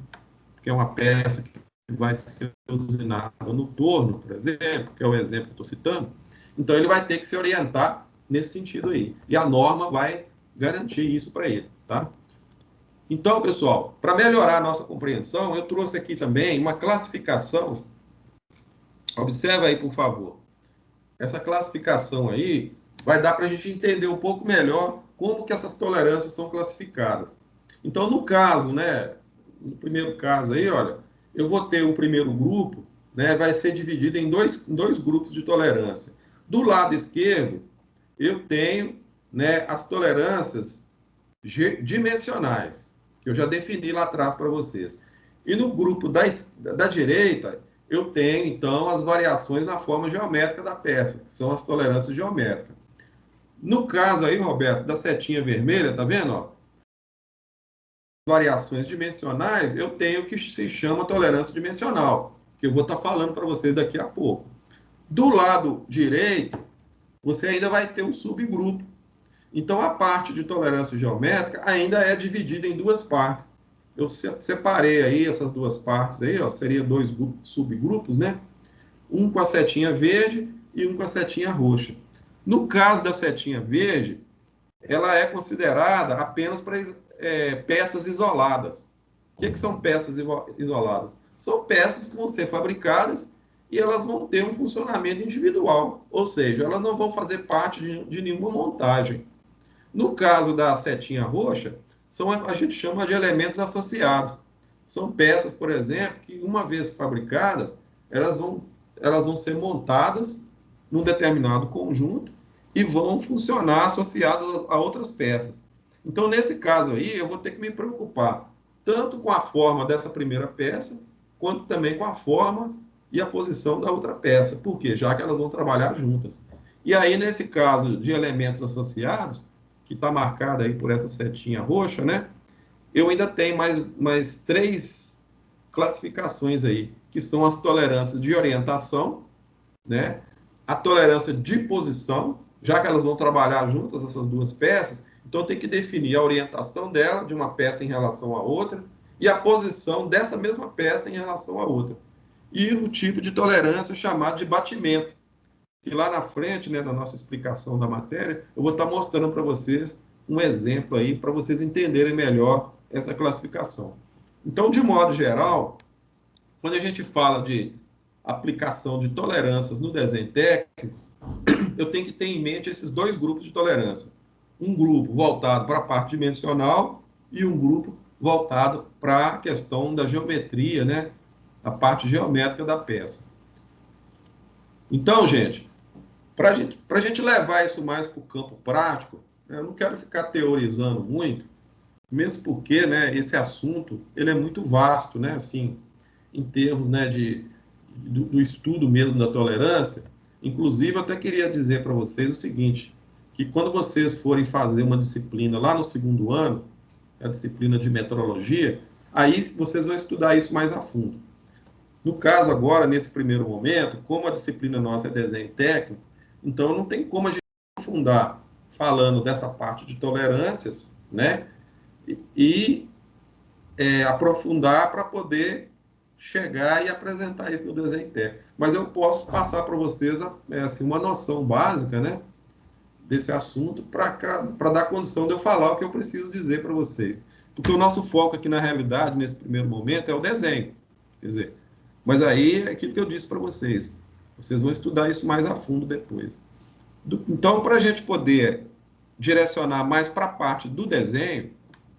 que é uma peça que vai ser usinada no torno, por exemplo, que é o exemplo que eu estou citando, então ele vai ter que se orientar nesse sentido aí. E a norma vai garantir isso para ele, tá? Então, pessoal, para melhorar a nossa compreensão, eu trouxe aqui também uma classificação. Observa aí, por favor. Essa classificação aí vai dar para a gente entender um pouco melhor como que essas tolerâncias são classificadas. Então, no caso, né, no primeiro caso aí, olha, eu vou ter o primeiro grupo, né, vai ser dividido em dois grupos de tolerância. Do lado esquerdo, eu tenho, né, as tolerâncias dimensionais, que eu já defini lá atrás para vocês. E no grupo da direita, eu tenho, então, as variações na forma geométrica da peça, que são as tolerâncias geométricas. No caso aí, Roberto, da setinha vermelha, tá vendo? Ó? Variações dimensionais, eu tenho o que se chama tolerância dimensional, que eu vou estar falando para vocês daqui a pouco. Do lado direito, você ainda vai ter um subgrupo. Então, a parte de tolerância geométrica ainda é dividida em duas partes. Eu separei aí essas duas partes aí, ó, seria dois subgrupos, né? Um com a setinha verde e um com a setinha roxa. No caso da setinha verde, ela é considerada apenas para peças isoladas. O que são peças isoladas? São peças que vão ser fabricadas e elas vão ter um funcionamento individual, ou seja, elas não vão fazer parte de nenhuma montagem. No caso da setinha roxa, a gente chama de elementos associados. São peças, por exemplo, que uma vez fabricadas, elas vão ser montadas num determinado conjunto e vão funcionar associadas a outras peças. Então, nesse caso aí, eu vou ter que me preocupar tanto com a forma dessa primeira peça, quanto também com a forma e a posição da outra peça. Por quê? Já que elas vão trabalhar juntas. E aí, nesse caso de elementos associados, que está marcado aí por essa setinha roxa, né? Eu ainda tenho mais 3 classificações aí, que são as tolerâncias de orientação, né? A tolerância de posição, já que elas vão trabalhar juntas, essas duas peças, então tem que definir a orientação dela, de uma peça em relação à outra, e a posição dessa mesma peça em relação à outra. E o tipo de tolerância chamado de batimento, que lá na frente, né, na nossa explicação da matéria, eu vou estar mostrando para vocês um exemplo aí, para vocês entenderem melhor essa classificação. Então, de modo geral, quando a gente fala de aplicação de tolerâncias no desenho técnico, eu tenho que ter em mente esses 2 grupos de tolerância. Um grupo voltado para a parte dimensional e um grupo voltado para a questão da geometria, né? A parte geométrica da peça. Então, gente, para a gente levar isso mais para o campo prático, eu não quero ficar teorizando muito, mesmo porque, né, esse assunto ele é muito vasto, né, assim, em termos, né, do estudo mesmo da tolerância. Inclusive, eu até queria dizer para vocês o seguinte, que quando vocês forem fazer uma disciplina lá no 2º ano, a disciplina de metrologia, aí vocês vão estudar isso mais a fundo. No caso agora, nesse primeiro momento, como a disciplina nossa é desenho técnico, então não tem como a gente aprofundar falando dessa parte de tolerâncias, né? E aprofundar para poder chegar e apresentar isso no desenho técnico. Mas eu posso passar para vocês assim, uma noção básica, né, desse assunto para dar condição de eu falar o que eu preciso dizer para vocês. Porque o nosso foco aqui, na realidade, nesse primeiro momento, é o desenho. Quer dizer, mas aí é aquilo que eu disse para vocês. Vocês vão estudar isso mais a fundo depois. Então, para a gente poder direcionar mais para a parte do desenho,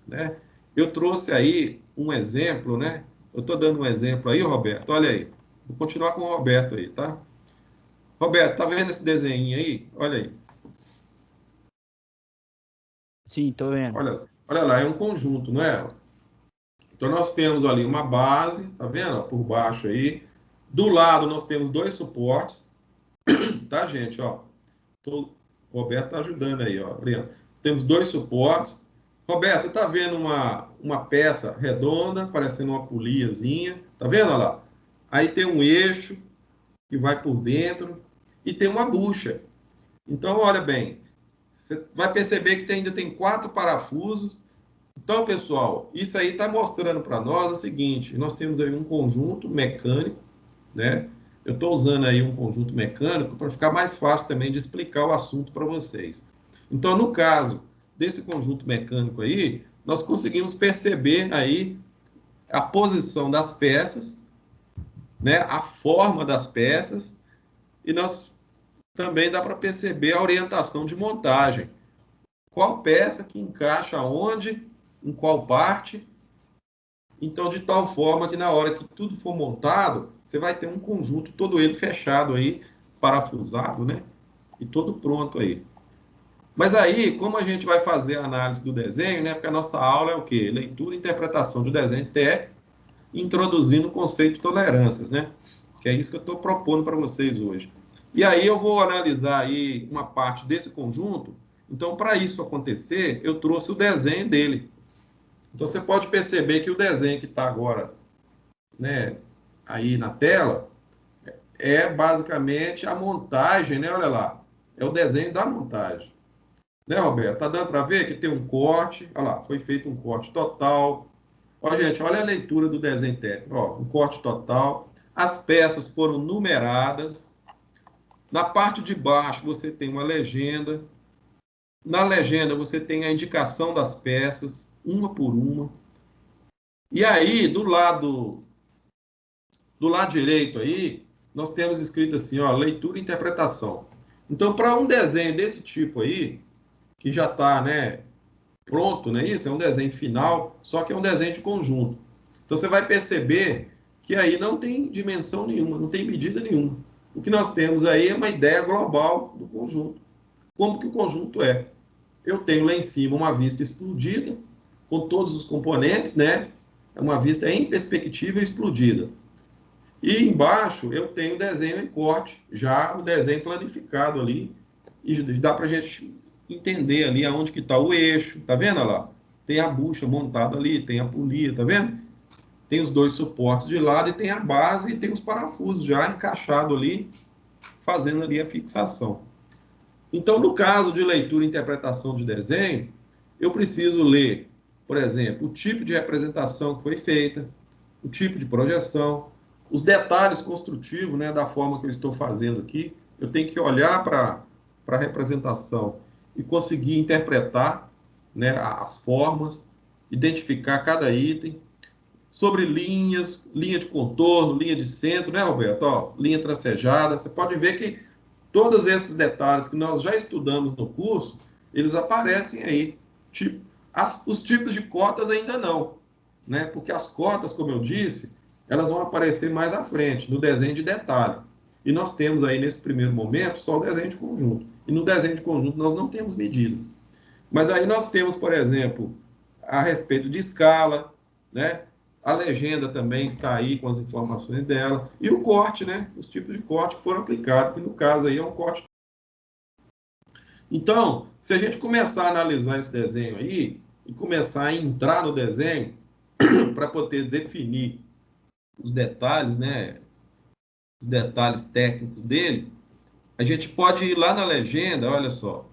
né, eu trouxe aí um exemplo, né? Eu estou dando um exemplo aí, Roberto, olha aí. Vou continuar com o Roberto aí, tá? Roberto, tá vendo esse desenho aí? Olha aí. Sim, tô vendo. Olha lá, é um conjunto, não é? Então, nós temos ali uma base, tá vendo? Por baixo aí. Do lado, nós temos 2 suportes, tá, gente? Ó, o Roberto tá ajudando aí, ó. Temos 2 suportes. Roberto, você tá vendo uma peça redonda, parecendo uma poliazinha, tá vendo? Olha lá. Aí tem um eixo que vai por dentro e tem uma bucha. Então, olha bem, você vai perceber que ainda tem 4 parafusos. Então, pessoal, isso aí está mostrando para nós o seguinte: nós temos aí um conjunto mecânico, né? Eu estou usando aí um conjunto mecânico para ficar mais fácil também de explicar o assunto para vocês. Então, no caso desse conjunto mecânico aí, nós conseguimos perceber aí a posição das peças, né? A forma das peças, e nós também dá para perceber a orientação de montagem. Qual peça que encaixa onde, em qual parte. Então, de tal forma que na hora que tudo for montado, você vai ter um conjunto todo ele fechado aí, parafusado, né? E todo pronto aí. Mas aí, como a gente vai fazer a análise do desenho, né? Porque a nossa aula é o quê? Leitura e interpretação do desenho técnico, introduzindo o conceito de tolerâncias, né? Que é isso que eu estou propondo para vocês hoje. E aí eu vou analisar aí uma parte desse conjunto. Então, para isso acontecer, eu trouxe o desenho dele. Então, você pode perceber que o desenho que está agora, né, aí na tela, é basicamente a montagem, né? Olha lá, é o desenho da montagem. Né, Roberto? Tá dando para ver que tem um corte, olha lá, foi feito um corte total. Ó, gente, olha a leitura do desenho técnico, ó, um corte total. As peças foram numeradas. Na parte de baixo você tem uma legenda. Na legenda você tem a indicação das peças, uma por uma. E aí, do lado direito aí, nós temos escrito assim, ó, leitura e interpretação. Então, para um desenho desse tipo aí, que já está, né, pronto, né, isso é um desenho final, só que é um desenho de conjunto. Então, você vai perceber que aí não tem dimensão nenhuma, não tem medida nenhuma. O que nós temos aí é uma ideia global do conjunto. Como que o conjunto é? Eu tenho lá em cima uma vista explodida, com todos os componentes, né? É uma vista em perspectiva explodida. E embaixo eu tenho o desenho em corte, já o desenho planificado ali, e dá para a gente entender ali aonde que está o eixo, tá vendo lá? Tem a bucha montada ali, tem a polia, tá vendo? Tem os dois suportes de lado e tem a base e tem os parafusos já encaixados ali, fazendo ali a fixação. Então, no caso de leitura e interpretação de desenho, eu preciso ler, por exemplo, o tipo de representação que foi feita, o tipo de projeção, os detalhes construtivos, né, da forma que eu estou fazendo aqui. Eu tenho que olhar para a representação e conseguir interpretar, né, as formas, identificar cada item. Sobre linhas, linha de contorno, linha de centro, né, Roberto? Ó, linha tracejada. Você pode ver que todos esses detalhes que nós já estudamos no curso, eles aparecem aí. Tipo, os tipos de cotas ainda não, né? Porque as cotas, como eu disse, elas vão aparecer mais à frente, no desenho de detalhe. E nós temos aí, nesse primeiro momento, só o desenho de conjunto. E no desenho de conjunto nós não temos medida. Mas aí nós temos, por exemplo, a respeito de escala, né? A legenda também está aí com as informações dela. E o corte, né? Os tipos de corte que foram aplicados, que no caso aí é um corte. Então, se a gente começar a analisar esse desenho aí, e começar a entrar no desenho, para poder definir os detalhes, né? Os detalhes técnicos dele, a gente pode ir lá na legenda, olha só.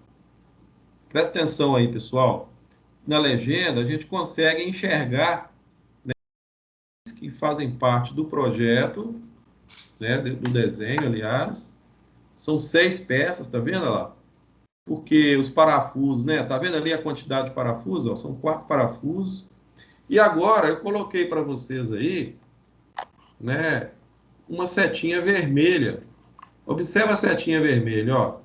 Presta atenção aí, pessoal. Na legenda, a gente consegue enxergar, né, que fazem parte do projeto, né, do desenho, aliás. São 6 peças, tá vendo lá? Porque os parafusos, né? Tá vendo ali a quantidade de parafusos? Ó, são 4 parafusos. E agora eu coloquei para vocês aí, né, uma setinha vermelha. Observa a setinha vermelha, ó.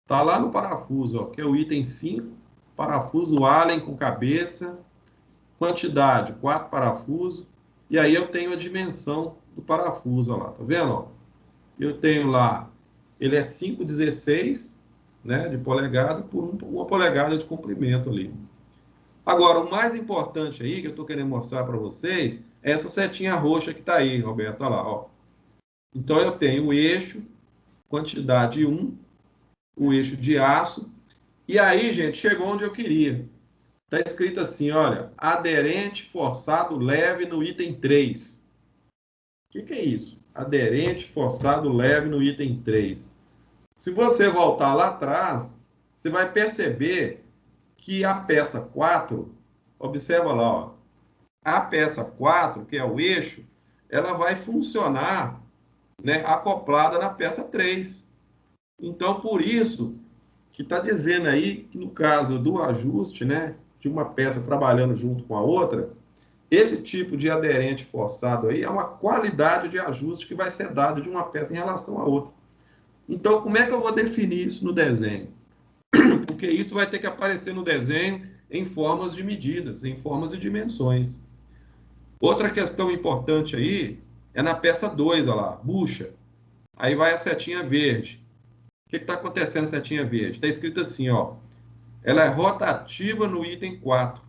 Tá lá no parafuso, ó, que é o item 5, parafuso Allen com cabeça, quantidade, 4 parafusos, e aí eu tenho a dimensão do parafuso, ó lá, tá vendo? Ó? Eu tenho lá, ele é 5,16, né, de polegada por 1 polegada de comprimento ali. Agora, o mais importante aí, que eu estou querendo mostrar para vocês, é essa setinha roxa que está aí, Roberto, olha lá, ó. Então, eu tenho o eixo, quantidade 1, o eixo de aço, e aí, gente, chegou onde eu queria. Está escrito assim, olha, aderente forçado leve no item 3. O que é isso? Aderente forçado leve no item 3. Se você voltar lá atrás, você vai perceber que a peça 4, observa lá, ó, a peça 4, que é o eixo, ela vai funcionar, né, acoplada na peça 3. Então, por isso que está dizendo aí que no caso do ajuste, né, de uma peça trabalhando junto com a outra, esse tipo de aderente forçado aí é uma qualidade de ajuste que vai ser dado de uma peça em relação à outra. Então, como é que eu vou definir isso no desenho? Porque isso vai ter que aparecer no desenho em formas de medidas, em formas de dimensões. Outra questão importante aí é na peça 2, olha lá, bucha. Aí vai a setinha verde. O que está acontecendo na setinha verde? Está escrito assim, ó, ela é rotativa no item 4.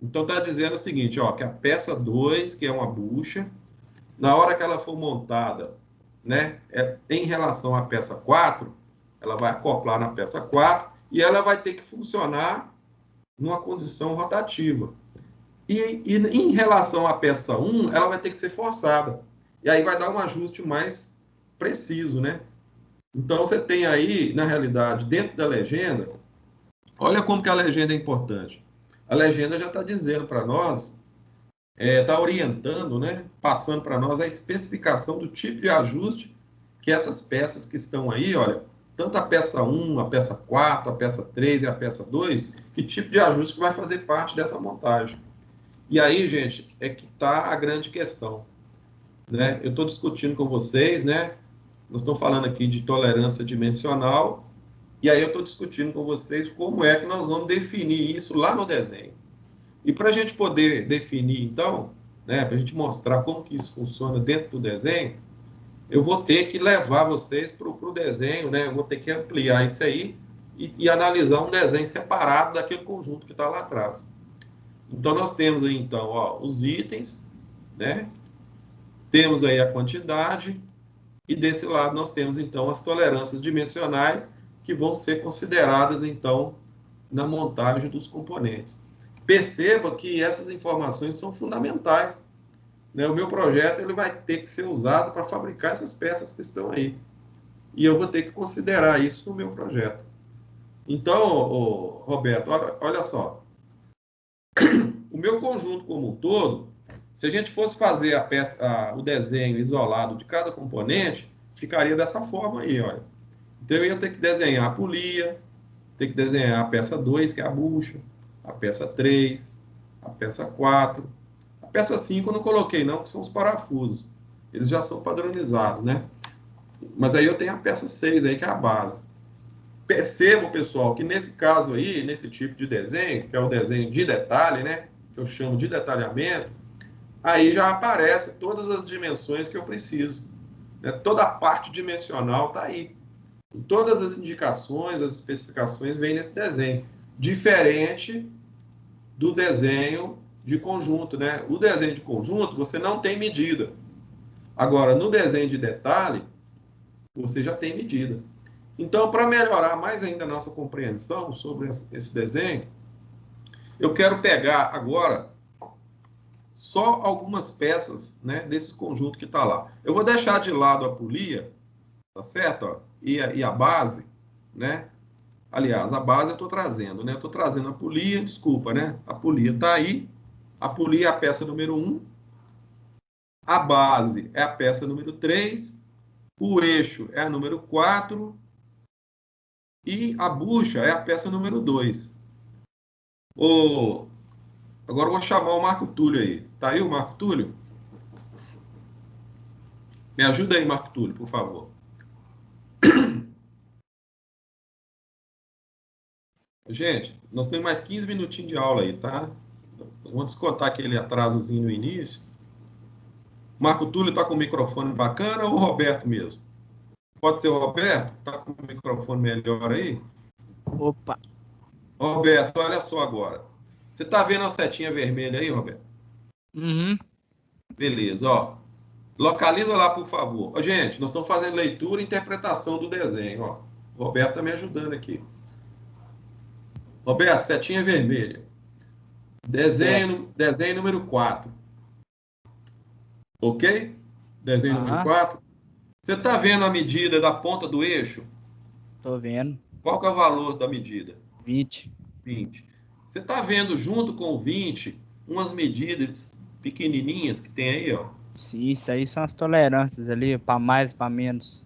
Então, está dizendo o seguinte, ó, que a peça 2, que é uma bucha, na hora que ela for montada, né, em relação à peça 4, ela vai acoplar na peça 4 e ela vai ter que funcionar numa condição rotativa. E em relação à peça 1, ela vai ter que ser forçada. E aí vai dar um ajuste mais preciso, né? Então, você tem aí, na realidade, dentro da legenda, olha como que a legenda é importante. A legenda já está dizendo para nós, está orientando, né? Passando para nós a especificação do tipo de ajuste que essas peças que estão aí, olha, tanto a peça 1, a peça 4, a peça 3 e a peça 2, que tipo de ajuste que vai fazer parte dessa montagem. E aí, gente, é que está a grande questão. né? Eu estou discutindo com vocês, né? Nós estamos falando aqui de tolerância dimensional, e aí eu estou discutindo com vocês como é que nós vamos definir isso lá no desenho. E para a gente poder definir, então, né, para a gente mostrar como que isso funciona dentro do desenho, eu vou ter que levar vocês para o desenho, né? Eu vou ter que ampliar isso aí e analisar um desenho separado daquele conjunto que está lá atrás. Então, nós temos aí, então, ó, os itens, né? Temos aí a quantidade, e desse lado nós temos, então, as tolerâncias dimensionais, que vão ser consideradas, então, na montagem dos componentes. Perceba que essas informações são fundamentais, né? O meu projeto ele vai ter que ser usado para fabricar essas peças que estão aí. E eu vou ter que considerar isso no meu projeto. Então, Roberto, olha só. O meu conjunto como um todo, se a gente fosse fazer a peça, o desenho isolado de cada componente, ficaria dessa forma aí, olha. Então, eu ia ter que desenhar a polia, ter que desenhar a peça 2, que é a bucha, a peça 3, a peça 4. A peça 5 eu não coloquei, não, que são os parafusos. Eles já são padronizados, né? Mas aí eu tenho a peça 6 aí, que é a base. Percebam, pessoal, que nesse caso aí, nesse tipo de desenho, que é o desenho de detalhe, né? Que eu chamo de detalhamento, aí já aparece todas as dimensões que eu preciso, né? Toda a parte dimensional está aí. Todas as indicações, as especificações vêm nesse desenho. Diferente do desenho de conjunto, né? O desenho de conjunto, você não tem medida. Agora, no desenho de detalhe, você já tem medida. Então, para melhorar mais ainda a nossa compreensão sobre esse desenho, eu quero pegar agora só algumas peças, né, desse conjunto que está lá. Eu vou deixar de lado a polia, tá certo? Ó, e a base, né? Aliás, a base eu estou trazendo, né? Eu estou trazendo a polia, desculpa, né? A polia está aí. A polia é a peça número 1. A base é a peça número 3. O eixo é a número 4. E a bucha é a peça número 2. Agora eu vou chamar o Marco Túlio aí. Tá aí o Marco Túlio? Me ajuda aí, Marco Túlio, por favor. Gente, nós temos mais 15 minutinhos de aula aí, tá? Vamos descontar aquele atrasozinho no início. Marco Túlio está com o microfone bacana ou o Roberto mesmo? Pode ser o Roberto? Está com o microfone melhor aí? Opa. Roberto, olha só agora. Você está vendo a setinha vermelha aí, Roberto? Uhum. Beleza, ó. Localiza lá, por favor. Ó, gente, nós estamos fazendo leitura e interpretação do desenho, ó. O Roberto está me ajudando aqui. Roberto, setinha vermelha. Desenho número 4. Ok? Desenho número 4. Você está vendo a medida da ponta do eixo? Tô vendo. Qual que é o valor da medida? 20. 20. Você está vendo junto com o 20 umas medidas pequenininhas que tem aí, ó? Sim, isso aí são as tolerâncias ali, para mais, para menos.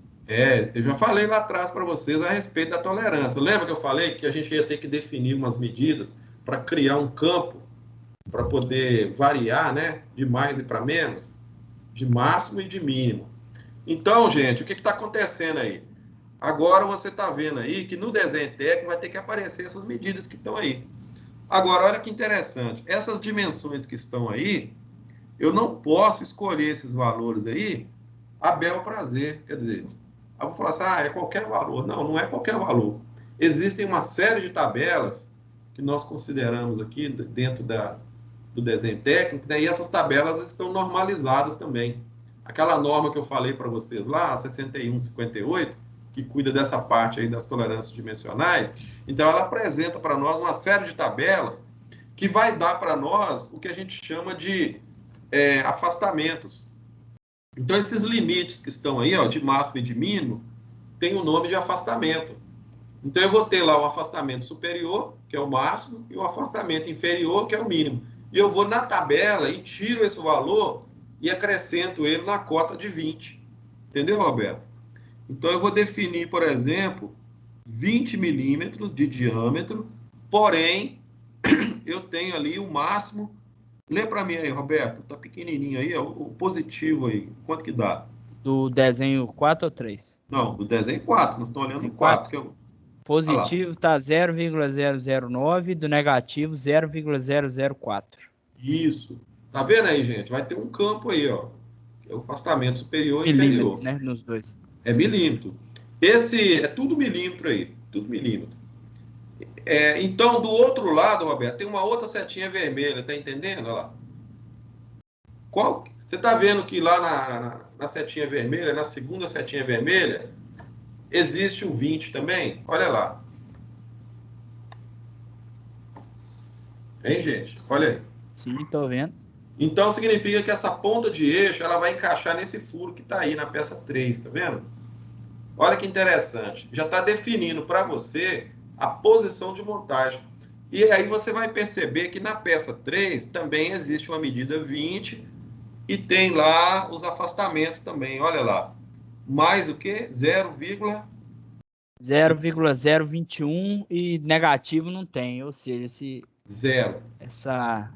Eu já falei lá atrás para vocês a respeito da tolerância. Lembra que eu falei que a gente ia ter que definir umas medidas para criar um campo para poder variar, né, de mais e para menos, de máximo e de mínimo. Então, gente, o que está acontecendo aí? Agora você está vendo aí que no desenho técnico vai ter que aparecer essas medidas que estão aí. Agora, olha que interessante. Essas dimensões que estão aí, eu não posso escolher esses valores aí a bel prazer. Quer dizer, eu vou falar assim, é qualquer valor. Não, não é qualquer valor. Existem uma série de tabelas que nós consideramos aqui dentro do desenho técnico, né? E essas tabelas estão normalizadas também. Aquela norma que eu falei para vocês lá, a 6158, que cuida dessa parte aí das tolerâncias dimensionais, então ela apresenta para nós uma série de tabelas que vai dar para nós o que a gente chama de afastamentos. Então, esses limites que estão aí, ó, de máximo e de mínimo, tem o nome de afastamento. Então, eu vou ter lá o afastamento superior, que é o máximo, e o afastamento inferior, que é o mínimo. E eu vou na tabela e tiro esse valor e acrescento ele na cota de 20. Entendeu, Roberto? Então, eu vou definir, por exemplo, 20 milímetros de diâmetro, porém, eu tenho ali o máximo Lê para mim aí, Roberto. Tá pequenininho aí, ó, o positivo aí. Quanto que dá? Do desenho 4 ou 3? Não, do desenho 4. Nós estamos olhando Desenho o 4. 4? Que eu... Olha lá. Positivo tá 0,009, do negativo 0,004. Isso. Tá vendo aí, gente? Vai ter um campo aí, ó. Que é o afastamento superior e Milímetro, inferior. né? Nos dois. É milímetro. Esse é tudo milímetro aí. Tudo milímetro. Então, do outro lado, Roberto, tem uma outra setinha vermelha. Tá entendendo? Olha lá. Você tá vendo que lá na setinha vermelha, na segunda setinha vermelha, existe o 20 também? Olha lá. Hein, gente? Olha aí. Sim, tô vendo. Então, significa que essa ponta de eixo ela vai encaixar nesse furo que está aí na peça 3, tá vendo? Olha que interessante. Já está definindo para você a posição de montagem. E aí você vai perceber que na peça 3 também existe uma medida 20 e tem lá os afastamentos também. Olha lá. Mais o que? 0,021 e negativo não tem. Ou seja, 0. essa...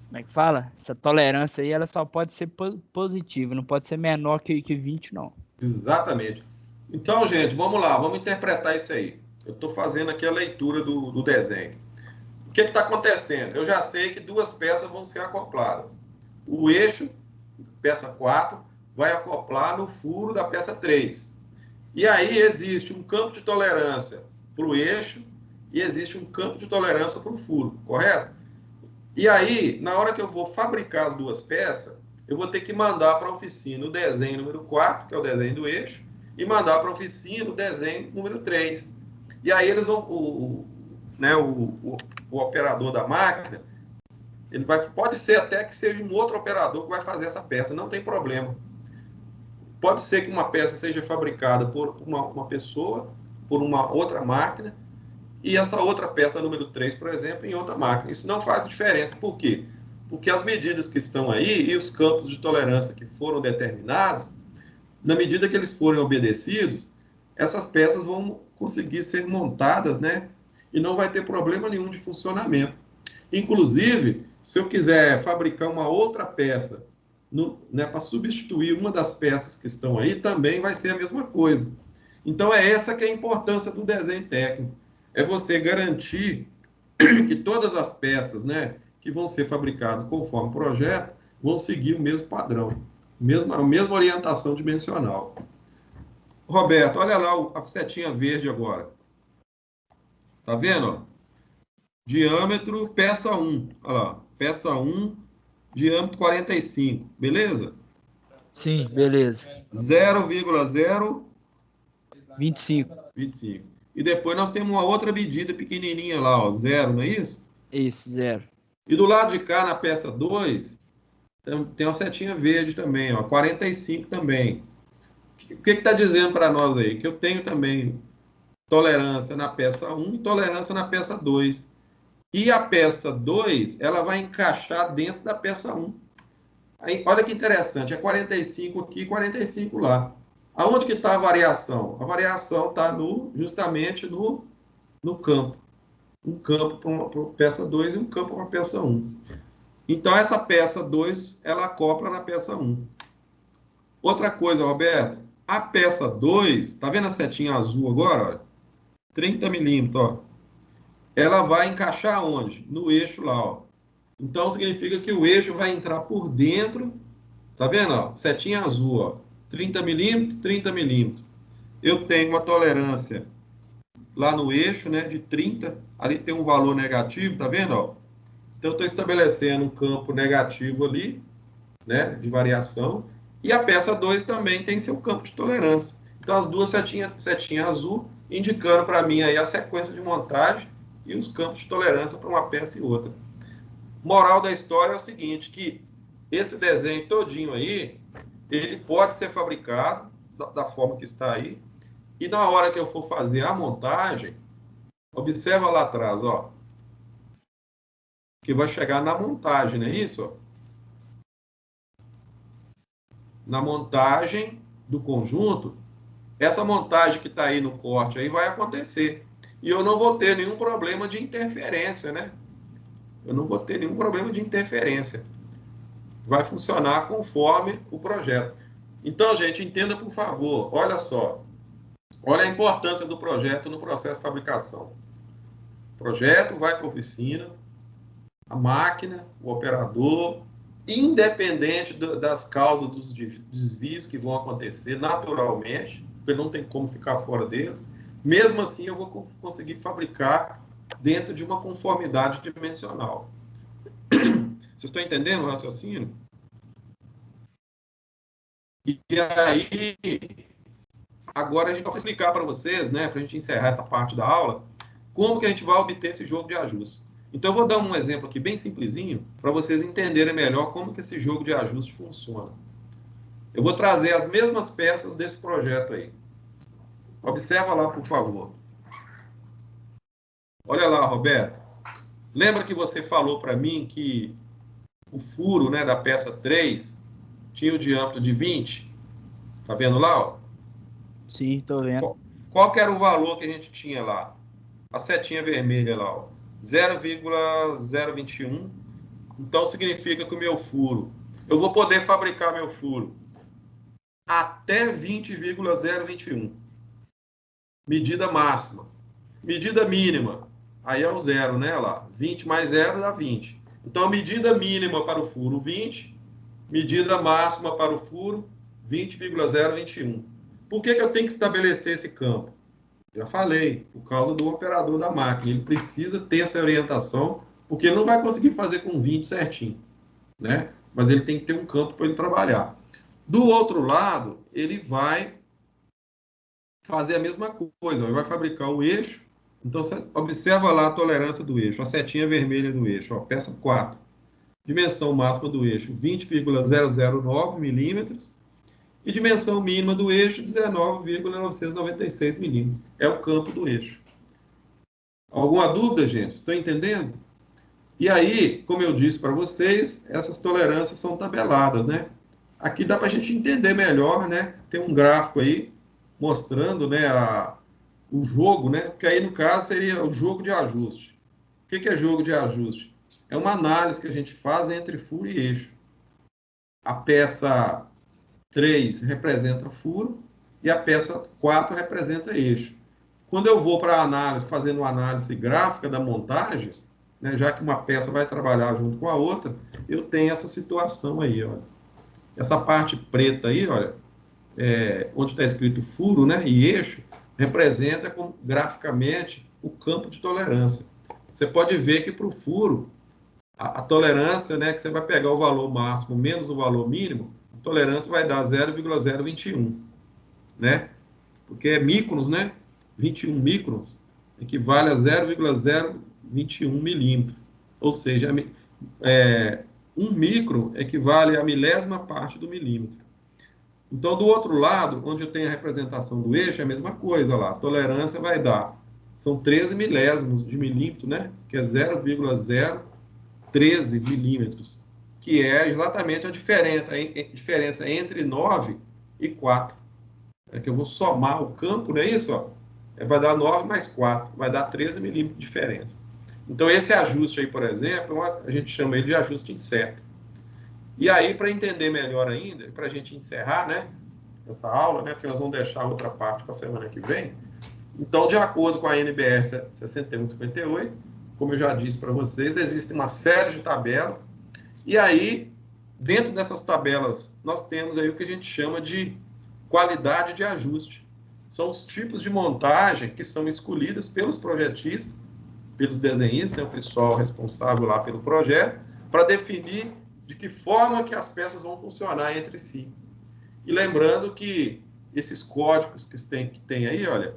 Como é que fala? Essa tolerância aí, ela só pode ser positiva, não pode ser menor que 20, não. Exatamente. Então, gente, vamos lá, vamos interpretar isso aí. Eu estou fazendo aqui a leitura do desenho. O que está acontecendo? Eu já sei que duas peças vão ser acopladas. O eixo, peça 4, vai acoplar no furo da peça 3. E aí existe um campo de tolerância para o eixo e existe um campo de tolerância para o furo, correto? E aí, na hora que eu vou fabricar as duas peças, eu vou ter que mandar para a oficina o desenho número 4, que é o desenho do eixo, e mandar para a oficina o desenho número 3. E aí eles vão, o operador da máquina, pode ser até que seja um outro operador que vai fazer essa peça, não tem problema. Pode ser que uma peça seja fabricada por uma pessoa, por uma outra máquina, e essa outra peça, número 3, por exemplo, em outra máquina. Isso não faz diferença. Por quê? Porque as medidas que estão aí e os campos de tolerância que foram determinados, na medida que eles forem obedecidos, essas peças vão conseguir ser montadas, né? E não vai ter problema nenhum de funcionamento. Inclusive, se eu quiser fabricar uma outra peça, né, para substituir uma das peças que estão aí, também vai ser a mesma coisa. Então, é essa que é a importância do desenho técnico. É você garantir que todas as peças, né, que vão ser fabricadas conforme o projeto vão seguir o mesmo padrão, a mesma orientação dimensional. Roberto, olha lá a setinha verde agora. Tá vendo? Diâmetro, peça 1. Olha lá, peça 1, diâmetro 45, beleza? Sim, beleza. 0,025. 25. E depois nós temos uma outra medida pequenininha lá, ó, 0, não é isso? Isso, 0. E do lado de cá, na peça 2, tem uma setinha verde também, ó, 45 também. O que está dizendo para nós aí? Que eu tenho também tolerância na peça 1 e tolerância na peça 2. E a peça 2, ela vai encaixar dentro da peça 1. Aí, olha que interessante, é 45 aqui e 45 lá. Aonde que está a variação? A variação está justamente no campo. Um campo para a peça 2 e um campo para a peça 1. Então, essa peça 2, ela acopla na peça 1. Outra coisa, Roberto, a peça 2, tá vendo a setinha azul agora? Ó? 30 milímetros, ó. Ela vai encaixar onde? No eixo lá, ó. Então, significa que o eixo vai entrar por dentro, tá vendo? Ó? Setinha azul, ó. 30 milímetros, 30 milímetros. Eu tenho uma tolerância lá no eixo, né, de 30. Ali tem um valor negativo, tá vendo? Ó? Então, eu estou estabelecendo um campo negativo ali, né, de variação. E a peça 2 também tem seu campo de tolerância. Então, as duas setinha azul, indicando para mim aí a sequência de montagem e os campos de tolerância para uma peça e outra. Moral da história é o seguinte, que esse desenho todinho aí, ele pode ser fabricado da forma que está aí, e na hora que eu for fazer a montagem, observa lá atrás, ó, que vai chegar na montagem, não é isso? Ó? Na montagem do conjunto, essa montagem que está aí no corte aí vai acontecer. E eu não vou ter nenhum problema de interferência, né? eu não vou ter nenhum problema de interferência. Vai funcionar conforme o projeto. Então, gente, entenda, por favor, olha só. Olha a importância do projeto no processo de fabricação. O projeto vai para a oficina, a máquina, o operador, independente das causas dos desvios que vão acontecer naturalmente, porque não tem como ficar fora deles, mesmo assim eu vou conseguir fabricar dentro de uma conformidade dimensional. Vocês estão entendendo o raciocínio? E aí, agora a gente vai explicar para vocês, né, para a gente encerrar essa parte da aula, como que a gente vai obter esse jogo de ajuste. Então, eu vou dar um exemplo aqui bem simplesinho, para vocês entenderem melhor como que esse jogo de ajuste funciona. Eu vou trazer as mesmas peças desse projeto aí. Observa lá, por favor. Olha lá, Roberto. Lembra que você falou para mim que o furo, né, da peça 3 tinha o diâmetro de 20? Tá vendo lá, ó? Sim, tô vendo. Qual que era o valor que a gente tinha lá? A setinha vermelha lá, ó. 0,021. Então, significa que o meu furo... Eu vou poder fabricar meu furo até 20,021. Medida máxima. Medida mínima. Aí é o zero, né? Lá. 20 mais 0 dá 20. Então, medida mínima para o furo, 20. Medida máxima para o furo, 20,021. Por que eu tenho que estabelecer esse campo? Já falei, por causa do operador da máquina. Ele precisa ter essa orientação, porque ele não vai conseguir fazer com 20 certinho, né? Mas ele tem que ter um campo para ele trabalhar. Do outro lado, ele vai fazer a mesma coisa. Ele vai fabricar o eixo. Então, você observa lá a tolerância do eixo, a setinha vermelha do eixo, ó, peça 4. Dimensão máxima do eixo, 20,009 milímetros. E dimensão mínima do eixo, 19,996 milímetros. É o campo do eixo. Alguma dúvida, gente? Estão entendendo? E aí, como eu disse para vocês, essas tolerâncias são tabeladas, né? Aqui dá para a gente entender melhor, né? Tem um gráfico aí mostrando, né, o jogo, né? Porque aí, no caso, seria o jogo de ajuste. O que é jogo de ajuste? É uma análise que a gente faz entre furo e eixo. A peça 3 representa furo e a peça 4 representa eixo. Quando eu vou para a análise, fazendo uma análise gráfica da montagem, né, já que uma peça vai trabalhar junto com a outra, eu tenho essa situação aí, olha. Essa parte preta aí, olha, onde está escrito furo, né, e eixo, representa graficamente o campo de tolerância. Você pode ver que para o furo, a tolerância, né, que você vai pegar o valor máximo menos o valor mínimo, a tolerância vai dar 0,021, né? Porque é microns, né? 21 microns equivale a 0,021 milímetro. Ou seja, 1 micro equivale a milésima parte do milímetro. Então, do outro lado, onde eu tenho a representação do eixo, é a mesma coisa lá. A tolerância vai dar, são 13 milésimos de milímetro, né? Que é 0,013 milímetros, que é exatamente a diferença entre 9 e 4. É que eu vou somar o campo, não é isso? Ó? Vai dar 9 mais 4, vai dar 13 milímetros de diferença. Então, esse ajuste aí, por exemplo, a gente chama ele de ajuste incerto. E aí, para entender melhor ainda, para a gente encerrar, né, essa aula, né, porque nós vamos deixar outra parte para a semana que vem. Então, de acordo com a NBR 6158, como eu já disse para vocês, existe uma série de tabelas. E aí, dentro dessas tabelas, nós temos aí o que a gente chama de qualidade de ajuste. São os tipos de montagem que são escolhidos pelos projetistas, pelos desenhistas, né, o pessoal responsável lá pelo projeto, para definir de que forma que as peças vão funcionar entre si. E lembrando que esses códigos que tem aí, olha,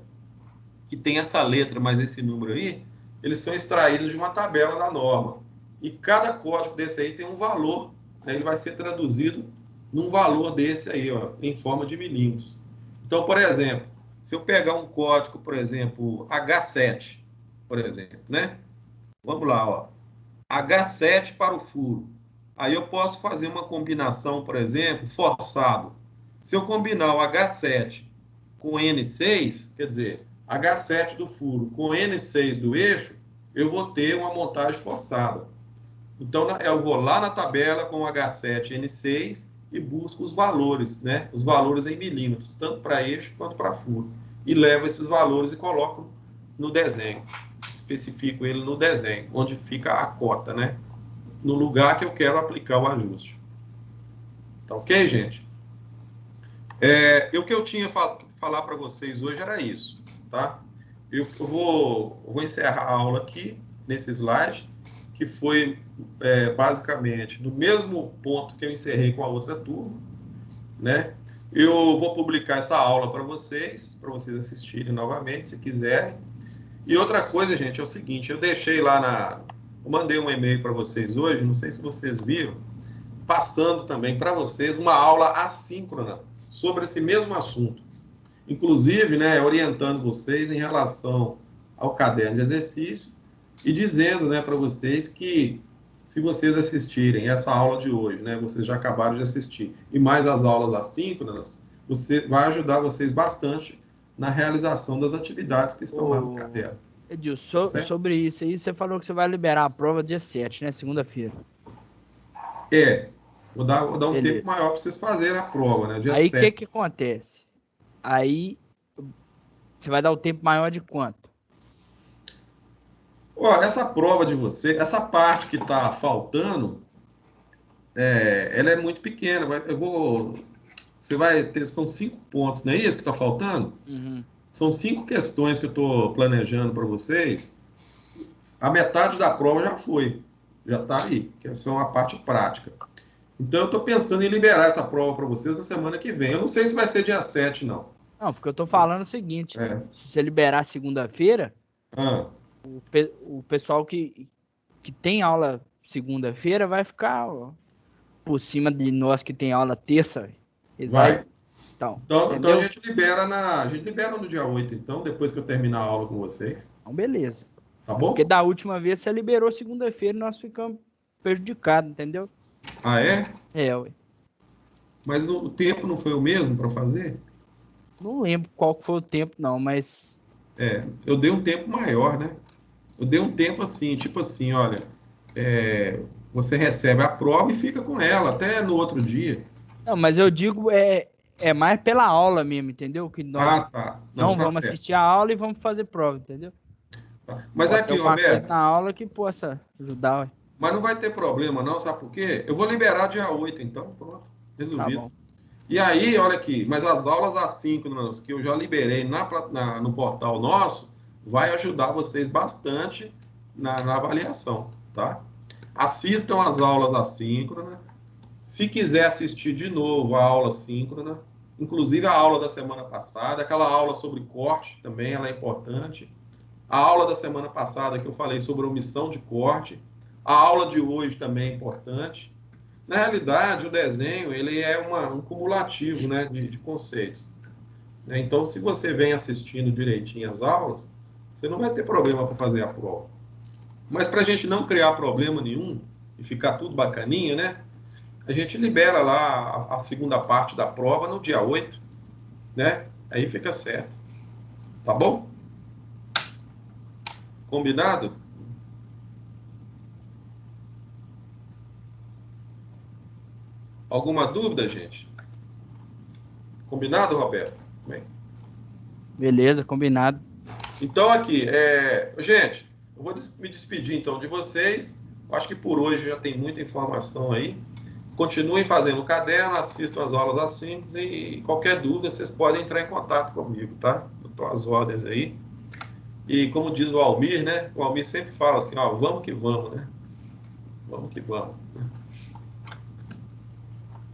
que tem essa letra, mas esse número aí, eles são extraídos de uma tabela da norma. E cada código desse aí tem um valor, né, ele vai ser traduzido num valor desse aí, ó, em forma de milímetros. Então, por exemplo, se eu pegar um código, por exemplo, H7, por exemplo, né? Vamos lá, ó. H7 para o furo. Aí eu posso fazer uma combinação, por exemplo, forçado. Se eu combinar o H7 com N6, quer dizer, H7 do furo com N6 do eixo, eu vou ter uma montagem forçada. Então, eu vou lá na tabela com o H7N6 e busco os valores, né? Os valores em milímetros, tanto para eixo quanto para furo. E levo esses valores e coloco no desenho. Especifico ele no desenho, onde fica a cota, né? No lugar que eu quero aplicar o ajuste. Tá ok, gente? O que eu tinha falar para vocês hoje era isso, tá? Eu vou encerrar a aula aqui, nesse slide, que foi basicamente no mesmo ponto que eu encerrei com a outra turma, né? Eu vou publicar essa aula para vocês assistirem novamente, se quiserem. E outra coisa, gente, é o seguinte, eu deixei lá eu mandei um e-mail para vocês hoje, não sei se vocês viram, passando também para vocês uma aula assíncrona sobre esse mesmo assunto. Inclusive, né, orientando vocês em relação ao caderno de exercício e dizendo, né, para vocês que se vocês assistirem essa aula de hoje, né, vocês já acabaram de assistir, e mais as aulas assíncronas, vai ajudar vocês bastante na realização das atividades que estão lá no caderno. Edilson, sobre isso aí, você falou que você vai liberar a prova dia 7, né? Segunda-feira. Vou dar um tempo maior para vocês fazerem a prova, né? Dia aí 7. O que acontece? Aí você vai dar o tempo maior de quanto? Essa prova de você, essa parte que está faltando, ela é muito pequena. Você vai ter, são 5 pontos, não é isso que está faltando? Uhum. São 5 questões que eu estou planejando para vocês. A metade da prova já foi, já está aí, que são a parte prática. Então, eu estou pensando em liberar essa prova para vocês na semana que vem. Eu não sei se vai ser dia 7, não. Não, porque eu estou falando o seguinte, se você liberar segunda-feira, o pessoal que tem aula segunda-feira vai ficar por cima de nós que tem aula terça. Vai. Então a gente libera no dia 8, então, depois que eu terminar a aula com vocês. Então, beleza. Tá bom? Porque da última vez você liberou segunda-feira e nós ficamos prejudicados, entendeu? Ah, é? Ué. Mas o tempo não foi o mesmo para fazer? Não lembro qual foi o tempo, não, mas... eu dei um tempo maior, né? Eu dei um tempo assim, tipo assim, olha, você recebe a prova e fica com ela até no outro dia. Não, mas eu digo, é mais pela aula mesmo, entendeu? Que nós não vamos certo. assistir a aula e vamos fazer prova, entendeu? Tá. Mas aqui, Roberto... na aula que possa ajudar, ué. Mas não vai ter problema não, sabe por quê? Eu vou liberar dia 8, então, pronto, resolvido. Tá bom. E aí, olha aqui, mas as aulas assíncronas que eu já liberei no portal nosso, vai ajudar vocês bastante na avaliação, tá? Assistam as aulas assíncronas. Se quiser assistir de novo a aula síncrona, inclusive a aula da semana passada, aquela aula sobre corte também, ela é importante. A aula da semana passada que eu falei sobre omissão de corte, a aula de hoje também é importante. Na realidade, o desenho ele é um cumulativo, né, de conceitos. Então, se você vem assistindo direitinho as aulas, você não vai ter problema para fazer a prova. Mas para a gente não criar problema nenhum e ficar tudo bacaninha, né, a gente libera lá a segunda parte da prova no dia 8, né? Aí fica certo. Tá bom? Combinado? Alguma dúvida, gente? Combinado, Roberto? Bem. Beleza, combinado. Então, aqui, gente, eu vou me despedir, então, de vocês. Acho que por hoje já tem muita informação aí. Continuem fazendo o caderno, assistam as aulas assíncronas e qualquer dúvida, vocês podem entrar em contato comigo, tá? Eu estou às ordens aí. E como diz o Almir, né? O Almir sempre fala assim, ó, vamos que vamos, né? Vamos que vamos.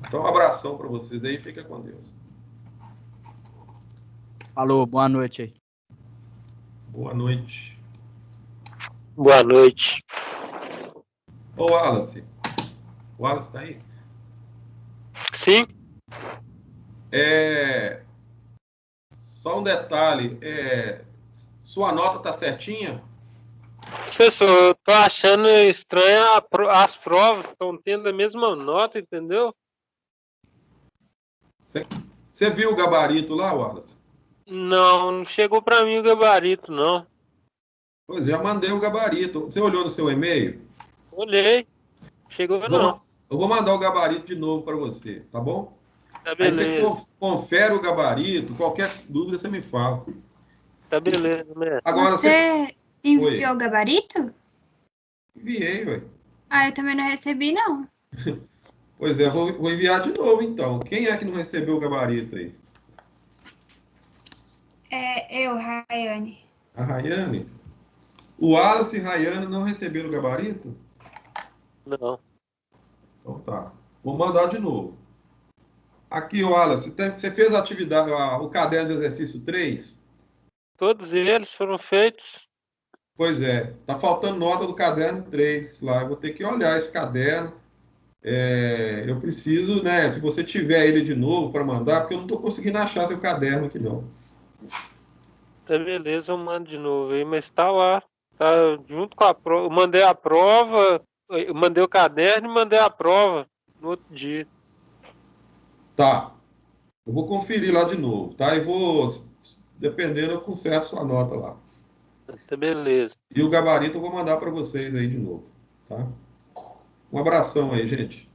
Então, um abração para vocês aí, fica com Deus. Falou, boa noite aí. Boa noite. Boa noite. Ô, Wallace. O Wallace tá aí? Sim. Só um detalhe. Sua nota tá certinha? Professor, eu tô achando estranho as provas estão tendo a mesma nota, entendeu? Você viu o gabarito lá, Wallace? Não chegou para mim o gabarito, não. Pois já mandei o gabarito. Você olhou no seu e-mail? Olhei. Chegou Eu não. vou mandar o gabarito de novo para você, tá bom? Tá Aí você beleza. confere o gabarito, qualquer dúvida você me fala. Tá beleza, mestre. Agora você. Você enviou Oi, o gabarito? enviei, ué. Ah, eu também não recebi, não. Pois é, vou enviar de novo então. Quem é que não recebeu o gabarito aí? É eu, Rayane. A Rayane? O Wallace e a Rayane não receberam o gabarito? Não. Então tá. Vou mandar de novo. Aqui, Wallace, você fez a atividade, o caderno de exercício 3? Todos eles foram feitos. Pois é, tá faltando nota do caderno 3 lá. Eu vou ter que olhar esse caderno. Eu preciso, né? Se você tiver ele de novo para mandar, porque eu não estou conseguindo achar seu caderno aqui não. Tá beleza, eu mando de novo aí, mas tá lá. Tá junto com a prova. Eu mandei a prova, eu mandei o caderno e mandei a prova no outro dia. Tá. Eu vou conferir lá de novo, tá? E vou, dependendo, eu conserto sua nota lá. Tá beleza. E o gabarito eu vou mandar para vocês aí de novo, tá? Um abração aí, gente.